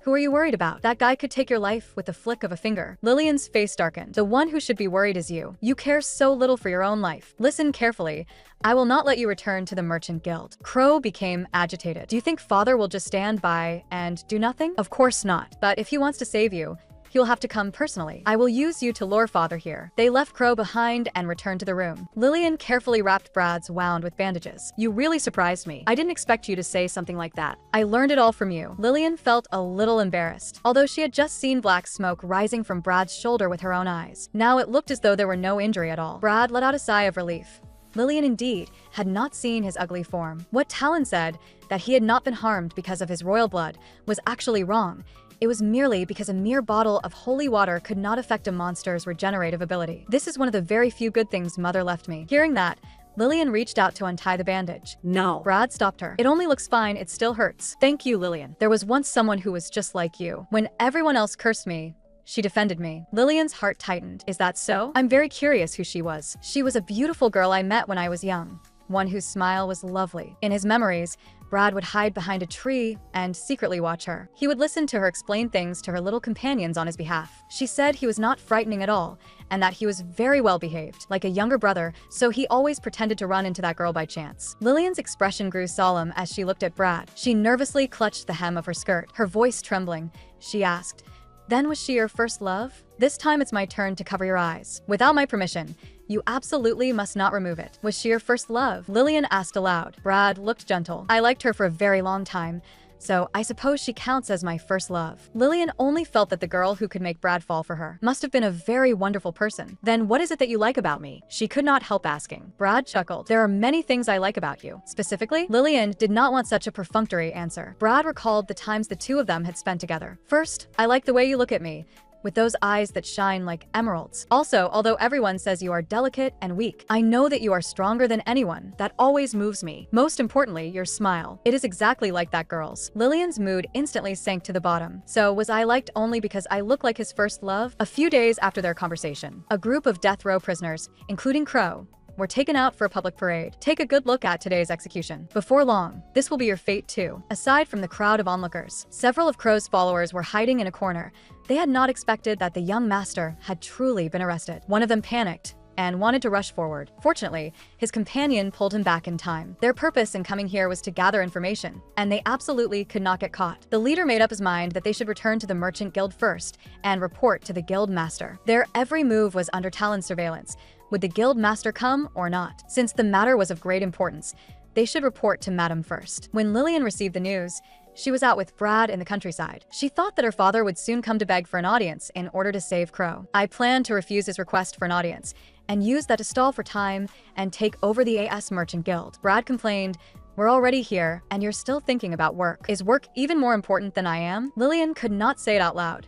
"Who are you worried about? That guy could take your life with the flick of a finger." Lillian's face darkened. "The one who should be worried is you. You care so little for your own life. Listen carefully. I will not let you return to the Merchant Guild." Crow became agitated. "Do you think father will just stand by and do nothing?" "Of course not. But if he wants to save you, You'll have to come personally. I will use you to lure father here. They left Crow behind and returned to the room. Lillian carefully wrapped Brad's wound with bandages. You really surprised me. I didn't expect you to say something like that. I learned it all from you. Lillian felt a little embarrassed, although she had just seen black smoke rising from Brad's shoulder with her own eyes. Now it looked as though there were no injury at all. Brad let out a sigh of relief. Lillian indeed had not seen his ugly form. What Talon said, that he had not been harmed because of his royal blood, was actually wrong. It was merely because a mere bottle of holy water could not affect a monster's regenerative ability. This is one of the very few good things Mother left me. Hearing that, Lillian reached out to untie the bandage. No. Brad stopped her. It only looks fine, it still hurts. Thank you, Lillian. There was once someone who was just like you. When everyone else cursed me, she defended me. Lillian's heart tightened. Is that so? I'm very curious who she was. She was a beautiful girl I met when I was young, one whose smile was lovely. In his memories, Brad would hide behind a tree and secretly watch her. He would listen to her explain things to her little companions on his behalf. She said he was not frightening at all, and that he was very well behaved, like a younger brother, so he always pretended to run into that girl by chance. Lillian's expression grew solemn as she looked at Brad. She nervously clutched the hem of her skirt, her voice trembling. She asked, "Then was she your first love? This time it's my turn to cover your eyes. Without my permission, you absolutely must not remove it. Was she your first love?" Lillian asked aloud. Brad looked gentle. "I liked her for a very long time, so I suppose she counts as my first love." Lillian only felt that the girl who could make Brad fall for her must have been a very wonderful person. Then what is it that you like about me? She could not help asking. Brad chuckled. "There are many things I like about you." Specifically, Lillian did not want such a perfunctory answer. Brad recalled the times the two of them had spent together. "First, I like the way you look at me, with those eyes that shine like emeralds. Also, although everyone says you are delicate and weak, I know that you are stronger than anyone. That always moves me. Most importantly, your smile. It is exactly like that girl's." Lillian's mood instantly sank to the bottom. So was I liked only because I look like his first love? A few days after their conversation, a group of death row prisoners, including Crow, were taken out for a public parade. Take a good look at today's execution. Before long, this will be your fate too. Aside from the crowd of onlookers, several of Crow's followers were hiding in a corner. They had not expected that the young master had truly been arrested. One of them panicked and wanted to rush forward. Fortunately, his companion pulled him back in time. Their purpose in coming here was to gather information, and they absolutely could not get caught. The leader made up his mind that they should return to the Merchant Guild first and report to the Guild Master. Their every move was under Talon's surveillance. Would the Guild Master come or not? Since the matter was of great importance, they should report to Madam first. When Lillian received the news, she was out with Brad in the countryside. She thought that her father would soon come to beg for an audience in order to save Crow. I planned to refuse his request for an audience and use that to stall for time and take over the AS Merchant Guild. Brad complained, "We're already here, and you're still thinking about work. Is work even more important than I am?" Lillian could not say it out loud.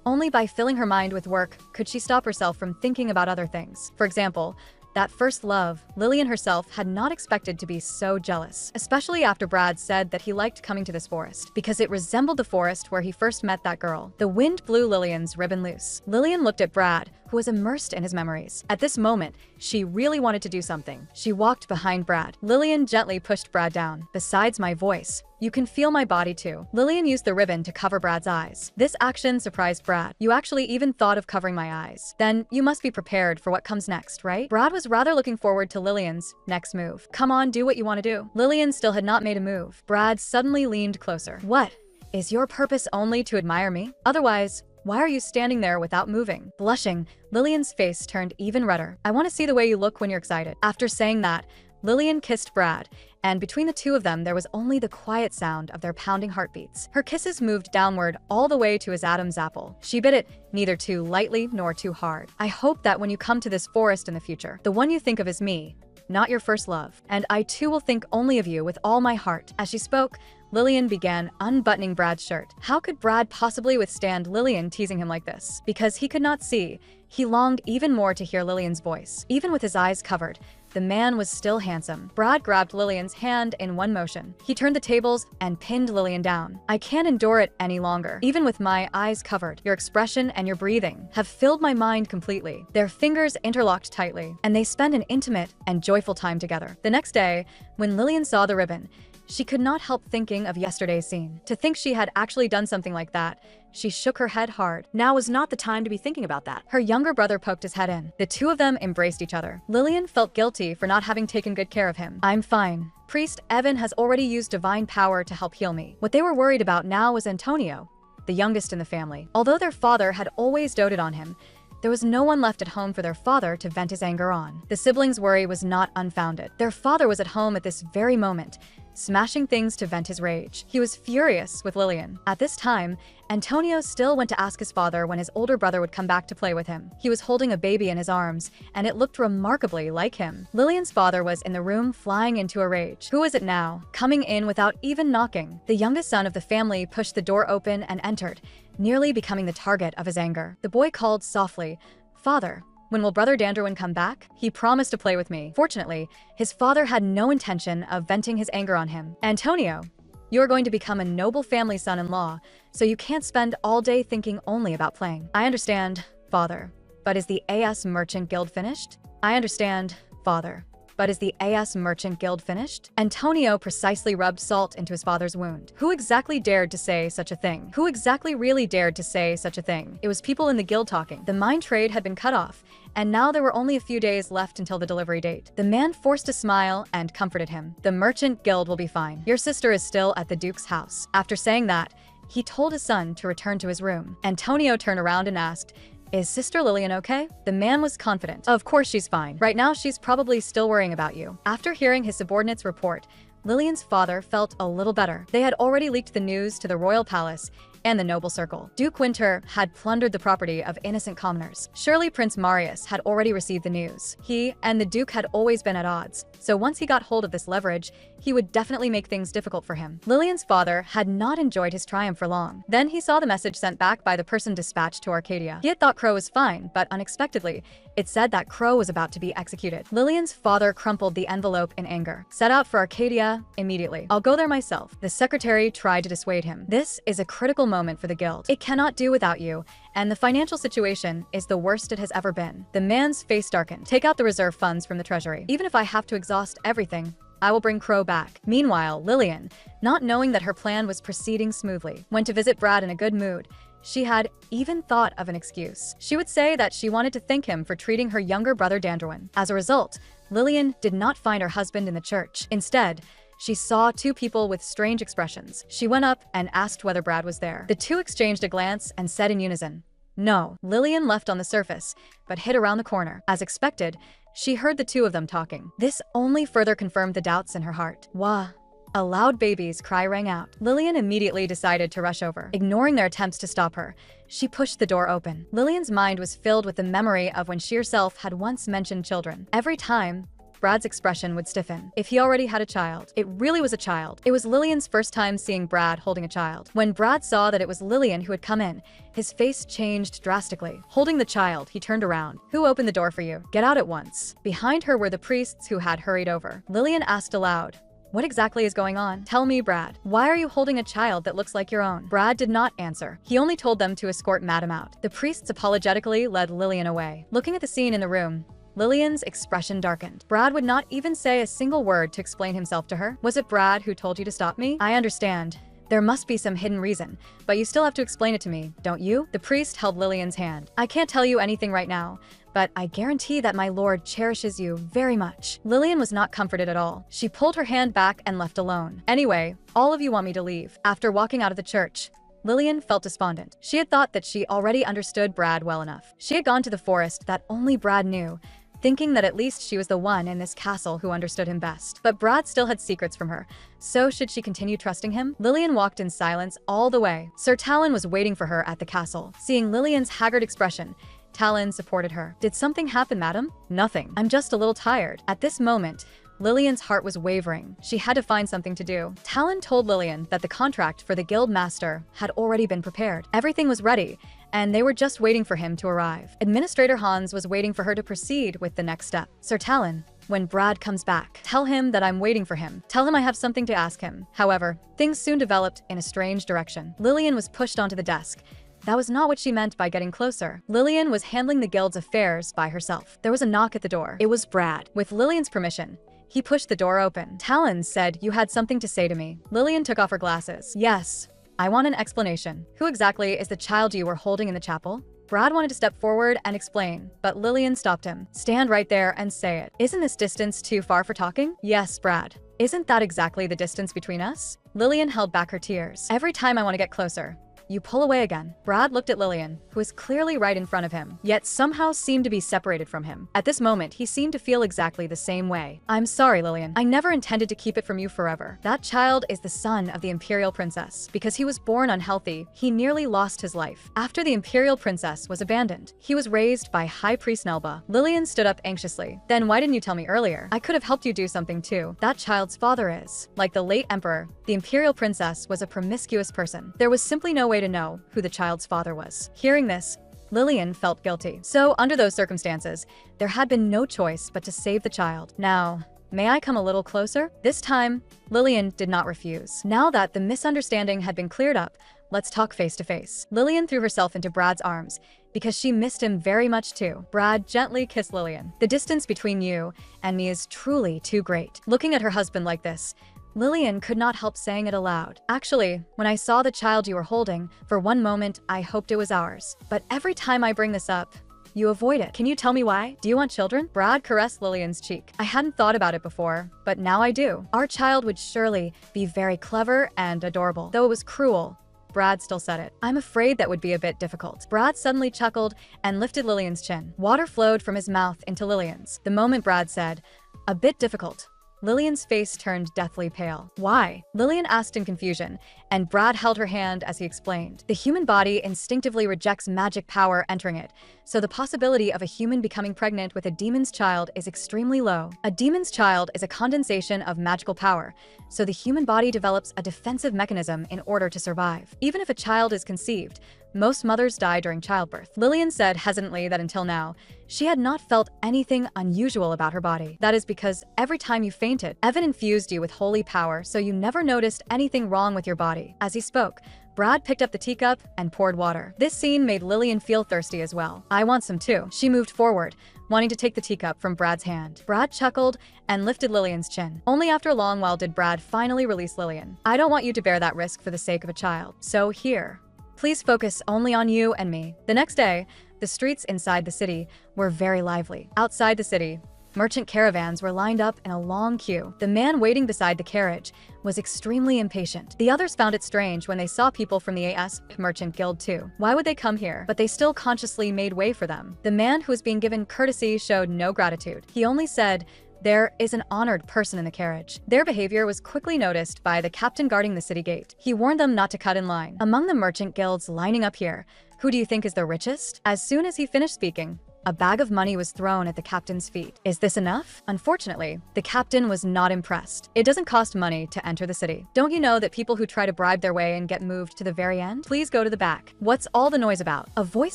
Only by filling her mind with work could she stop herself from thinking about other things. For example, that first love, Lillian herself had not expected to be so jealous, especially after Brad said that he liked coming to this forest because it resembled the forest where he first met that girl. The wind blew Lillian's ribbon loose. Lillian looked at Brad, who was immersed in his memories. At this moment, she really wanted to do something. She walked behind Brad. Lillian gently pushed Brad down. "Besides my voice, you can feel my body too." Lillian used the ribbon to cover Brad's eyes. This action surprised Brad. "You actually even thought of covering my eyes. Then you must be prepared for what comes next, right?" Brad was rather looking forward to Lillian's next move. "Come on, do what you want to do." Lillian still had not made a move. Brad suddenly leaned closer. "What? Is your purpose only to admire me? Otherwise, why are you standing there without moving?" Blushing, Lillian's face turned even redder. "I want to see the way you look when you're excited." After saying that, Lillian kissed Brad, and between the two of them there was only the quiet sound of their pounding heartbeats. Her kisses moved downward all the way to his Adam's apple. She bit it neither too lightly nor too hard. "I hope that when you come to this forest in the future, the one you think of is me, not your first love. And I too will think only of you with all my heart." As she spoke, Lillian began unbuttoning Brad's shirt. How could Brad possibly withstand Lillian teasing him like this? Because he could not see, he longed even more to hear Lillian's voice. Even with his eyes covered, the man was still handsome. Brad grabbed Lillian's hand in one motion. He turned the tables and pinned Lillian down. "I can't endure it any longer. Even with my eyes covered, your expression and your breathing have filled my mind completely." Their fingers interlocked tightly, and they spent an intimate and joyful time together. The next day, when Lillian saw the ribbon, she could not help thinking of yesterday's scene. To think she had actually done something like that, she shook her head hard. Now is not the time to be thinking about that. Her younger brother poked his head in. The two of them embraced each other. Lillian felt guilty for not having taken good care of him. "I'm fine. Priest Evan has already used divine power to help heal me." What they were worried about now was Antonio. the youngest in the family. Although their father had always doted on him, there was no one left at home for their father to vent his anger on. The siblings' worry was not unfounded. Their father was at home at this very moment, smashing things to vent his rage. He was furious with Lillian. At this time, Antonio still went to ask his father when his older brother would come back to play with him. He was holding a baby in his arms, and it looked remarkably like him. Lillian's father was in the room, flying into a rage. Who is it now? Coming in without even knocking. The youngest son of the family pushed the door open and entered, nearly becoming the target of his anger. The boy called softly, "Father, when will Brother Dandruin come back? He promised to play with me." Fortunately, his father had no intention of venting his anger on him. "Antonio, you are going to become a noble family son-in-law, so you can't spend all day thinking only about playing." "I understand, father, but is the AS Merchant Guild finished?" "I understand, father, but is the AS Merchant Guild finished?" Antonio precisely rubbed salt into his father's wound. Who exactly dared to say such a thing? Who exactly really dared to say such a thing? It was people in the guild talking. The mine trade had been cut off, and now there were only a few days left until the delivery date. The man forced a smile and comforted him. "The Merchant Guild will be fine. Your sister is still at the Duke's house." After saying that, he told his son to return to his room. Antonio turned around and asked, "Is Sister Lillian okay?" The man was confident. "Of course she's fine. Right now she's probably still worrying about you." After hearing his subordinate's report, Lillian's father felt a little better. They had already leaked the news to the royal palace and the noble circle. Duke Winter had plundered the property of innocent commoners. Surely Prince Marius had already received the news. He and the Duke had always been at odds, so once he got hold of this leverage, he would definitely make things difficult for him. Lillian's father had not enjoyed his triumph for long. Then he saw the message sent back by the person dispatched to Arcadia. He had thought Crow was fine, but unexpectedly, it said that Crow was about to be executed. Lillian's father crumpled the envelope in anger. "Set out for Arcadia immediately. I'll go there myself." The secretary tried to dissuade him. "This is a critical moment for the guild. It cannot do without you, and the financial situation is the worst it has ever been." The man's face darkened. "Take out the reserve funds from the treasury. Even if I have to exhaust everything, I will bring Crow back." Meanwhile, Lillian, not knowing that her plan was proceeding smoothly, went to visit Brad in a good mood. She had even thought of an excuse. She would say that she wanted to thank him for treating her younger brother Dandruin. As a result, Lillian did not find her husband in the church. Instead, she saw two people with strange expressions. She went up and asked whether Brad was there. The two exchanged a glance and said in unison, "No." Lillian left on the surface, but hid around the corner. As expected, she heard the two of them talking. This only further confirmed the doubts in her heart. "Wah." A loud baby's cry rang out. Lillian immediately decided to rush over. Ignoring their attempts to stop her, she pushed the door open. Lillian's mind was filled with the memory of when she herself had once mentioned children. Every time, Brad's expression would stiffen. If he already had a child, it really was a child. It was Lillian's first time seeing Brad holding a child. When Brad saw that it was Lillian who had come in, his face changed drastically. Holding the child, he turned around. "Who opened the door for you? Get out at once." Behind her were the priests who had hurried over. Lillian asked aloud, "What exactly is going on? Tell me, Brad. Why are you holding a child that looks like your own?" Brad did not answer. He only told them to escort Madam out. The priests apologetically led Lillian away. Looking at the scene in the room, Lillian's expression darkened. Brad would not even say a single word to explain himself to her. "Was it Brad who told you to stop me?" "I understand. There must be some hidden reason, but you still have to explain it to me, don't you?" The priest held Lillian's hand. "I can't tell you anything right now, but I guarantee that my lord cherishes you very much." Lillian was not comforted at all. She pulled her hand back and left alone. "Anyway, all of you want me to leave." After walking out of the church, Lillian felt despondent. She had thought that she already understood Brad well enough. She had gone to the forest that only Brad knew, thinking that at least she was the one in this castle who understood him best. But Brad still had secrets from her, so should she continue trusting him? Lillian walked in silence all the way. Sir Talon was waiting for her at the castle. Seeing Lillian's haggard expression, Talon supported her. "Did something happen, madam?" "Nothing. I'm just a little tired." At this moment, Lillian's heart was wavering. She had to find something to do. Talon told Lillian that the contract for the guild master had already been prepared. Everything was ready, and they were just waiting for him to arrive. Administrator Hans was waiting for her to proceed with the next step. "Sir Talon, when Brad comes back, tell him that I'm waiting for him. Tell him I have something to ask him." However, things soon developed in a strange direction. Lillian was pushed onto the desk. That was not what she meant by getting closer. Lillian was handling the guild's affairs by herself. There was a knock at the door. It was Brad. With Lillian's permission, he pushed the door open. "Talon said you had something to say to me." Lillian took off her glasses. "Yes. I want an explanation. Who exactly is the child you were holding in the chapel?" Brad wanted to step forward and explain, but Lillian stopped him. "Stand right there and say it. Isn't this distance too far for talking?" "Yes, Brad. Isn't that exactly the distance between us?" Lillian held back her tears. "Every time I want to get closer, you pull away again. Brad looked at Lillian, who was clearly right in front of him, yet somehow seemed to be separated from him. At this moment, he seemed to feel exactly the same way. I'm sorry, Lillian. I never intended to keep it from you forever. That child is the son of the Imperial Princess. Because he was born unhealthy, he nearly lost his life. After the Imperial Princess was abandoned, he was raised by High Priest Nelba. Lillian stood up anxiously. Then why didn't you tell me earlier? I could have helped you do something too. That child's father is, like the late Emperor, the Imperial Princess was a promiscuous person. There was simply no way to know who the child's father was. Hearing this, Lillian felt guilty. So under those circumstances, there had been no choice but to save the child. Now, may I come a little closer? This time, Lillian did not refuse. Now that the misunderstanding had been cleared up, let's talk face to face. Lillian threw herself into Brad's arms because she missed him very much too. Brad gently kissed Lillian. The distance between you and me is truly too great. Looking at her husband like this, Lillian could not help saying it aloud. Actually, when I saw the child you were holding, for one moment I hoped it was ours. But every time I bring this up, you avoid it. Can you tell me why? Do you want children? Brad caressed Lillian's cheek. I hadn't thought about it before, but now I do. Our child would surely be very clever and adorable. Though it was cruel, Brad still said it. I'm afraid that would be a bit difficult. Brad suddenly chuckled and lifted Lillian's chin. Water flowed from his mouth into Lillian's. The moment Brad said, "A bit difficult," Lillian's face turned deathly pale. Why? Lillian asked in confusion, and Brad held her hand as he explained. The human body instinctively rejects magic power entering it, so the possibility of a human becoming pregnant with a demon's child is extremely low. A demon's child is a condensation of magical power, so the human body develops a defensive mechanism in order to survive. Even if a child is conceived, most mothers die during childbirth. Lillian said hesitantly that until now, she had not felt anything unusual about her body. That is because every time you fainted, Evan infused you with holy power, so you never noticed anything wrong with your body. As he spoke, Brad picked up the teacup and poured water. This scene made Lillian feel thirsty as well. I want some too. She moved forward, wanting to take the teacup from Brad's hand. Brad chuckled and lifted Lillian's chin. Only after a long while did Brad finally release Lillian. I don't want you to bear that risk for the sake of a child. So here. Please focus only on you and me. The next day, the streets inside the city were very lively. Outside the city, merchant caravans were lined up in a long queue. The man waiting beside the carriage was extremely impatient. The others found it strange when they saw people from the AS Merchant Guild too. Why would they come here? But they still consciously made way for them. The man who was being given courtesy showed no gratitude. He only said, "There is an honored person in the carriage." Their behavior was quickly noticed by the captain guarding the city gate. He warned them not to cut in line. Among the merchant guilds lining up here, who do you think is the richest? As soon as he finished speaking, a bag of money was thrown at the captain's feet. Is this enough? Unfortunately, the captain was not impressed. It doesn't cost money to enter the city. Don't you know that people who try to bribe their way and get moved to the very end? Please go to the back. What's all the noise about? A voice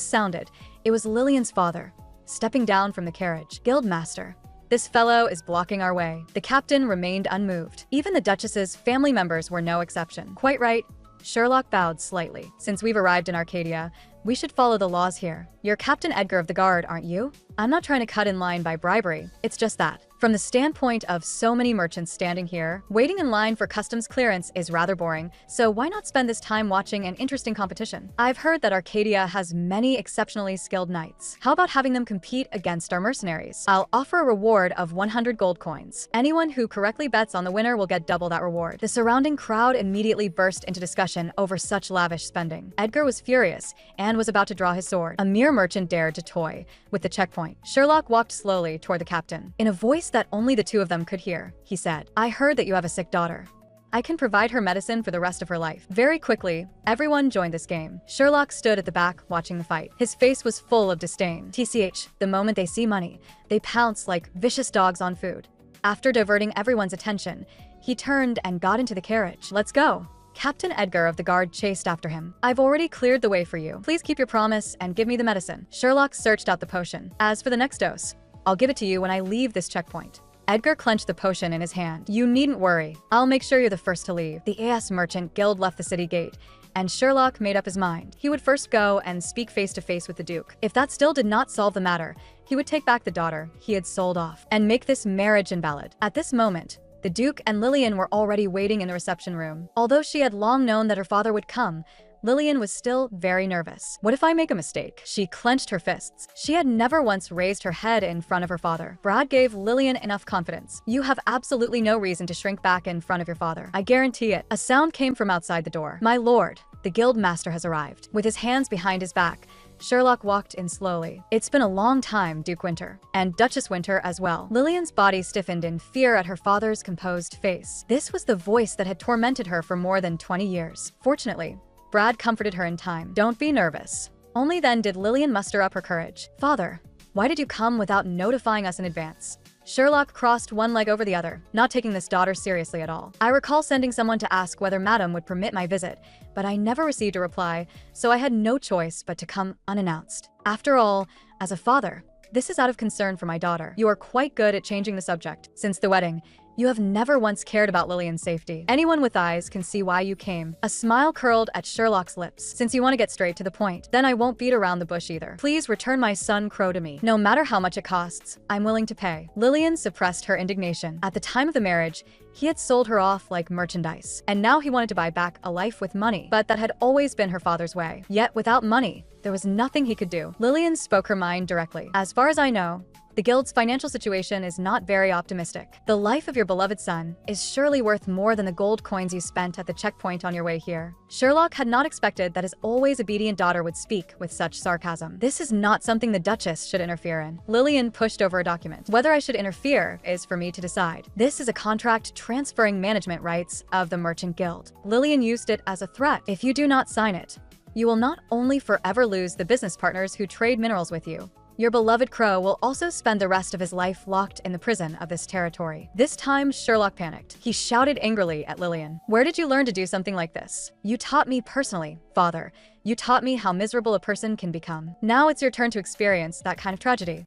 sounded. It was Lillian's father, stepping down from the carriage. Guildmaster, this fellow is blocking our way. The captain remained unmoved. Even the Duchess's family members were no exception. Quite right. Sherlock bowed slightly. Since we've arrived in Arcadia, we should follow the laws here. You're Captain Edgar of the Guard, aren't you? I'm not trying to cut in line by bribery. It's just that, from the standpoint of so many merchants standing here, waiting in line for customs clearance is rather boring, so why not spend this time watching an interesting competition? I've heard that Arcadia has many exceptionally skilled knights. How about having them compete against our mercenaries? I'll offer a reward of 100 gold coins. Anyone who correctly bets on the winner will get double that reward. The surrounding crowd immediately burst into discussion over such lavish spending. Edgar was furious and was about to draw his sword. A mere merchant dared to toy with the checkpoint. Sherlock walked slowly toward the captain. In a voice that only the two of them could hear, he said, "I heard that you have a sick daughter. I can provide her medicine for the rest of her life." Very quickly, everyone joined this game. Sherlock stood at the back watching the fight. His face was full of disdain. TCH, the moment they see money, they pounce like vicious dogs on food. After diverting everyone's attention, he turned and got into the carriage. "Let's go." Captain Edgar of the Guard chased after him. "I've already cleared the way for you. Please keep your promise and give me the medicine." Sherlock searched out the potion. "As for the next dose, I'll give it to you when I leave this checkpoint." Edgar clenched the potion in his hand. "You needn't worry. I'll make sure you're the first to leave." The AS Merchant Guild left the city gate, and Sherlock made up his mind. He would first go and speak face to face with the Duke. If that still did not solve the matter, he would take back the daughter he had sold off and make this marriage invalid. At this moment, the Duke and Lillian were already waiting in the reception room. Although she had long known that her father would come, Lillian was still very nervous. What if I make a mistake? She clenched her fists. She had never once raised her head in front of her father. Brad gave Lillian enough confidence. "You have absolutely no reason to shrink back in front of your father. I guarantee it." A sound came from outside the door. "My lord, The guild master has arrived. With his hands behind his back, Sherlock walked in slowly. It's been a long time, Duke Winter. And Duchess Winter as well. Lillian's body stiffened in fear at her father's composed face. This was the voice that had tormented her for more than 20 years. Fortunately, Brad comforted her in time. Don't be nervous. Only then did Lillian muster up her courage. Father, why did you come without notifying us in advance? Sherlock crossed one leg over the other, not taking this daughter seriously at all. I recall sending someone to ask whether Madam would permit my visit, but I never received a reply, so I had no choice but to come unannounced. After all, as a father, this is out of concern for my daughter. You are quite good at changing the subject. Since the wedding, you have never once cared about Lillian's safety. Anyone with eyes can see why you came. A smile curled at Sherlock's lips. Since you want to get straight to the point, then I won't beat around the bush either. Please return my son Crow to me. No matter how much it costs, I'm willing to pay. Lillian suppressed her indignation. At the time of the marriage, he had sold her off like merchandise, and now he wanted to buy back a life with money. But that had always been her father's way. Yet without money, there was nothing he could do. Lillian spoke her mind directly. As far as I know, the guild's financial situation is not very optimistic. The life of your beloved son is surely worth more than the gold coins you spent at the checkpoint on your way here. Sherlock had not expected that his always obedient daughter would speak with such sarcasm. This is not something the Duchess should interfere in. Lillian pushed over a document. Whether I should interfere is for me to decide. This is a contract transferring management rights of the Merchant Guild. Lillian used it as a threat. If you do not sign it, you will not only forever lose the business partners who trade minerals with you, your beloved Crow will also spend the rest of his life locked in the prison of this territory. This time, Sherlock panicked. He shouted angrily at Lillian. Where did you learn to do something like this? You taught me personally, father. You taught me how miserable a person can become. Now it's your turn to experience that kind of tragedy.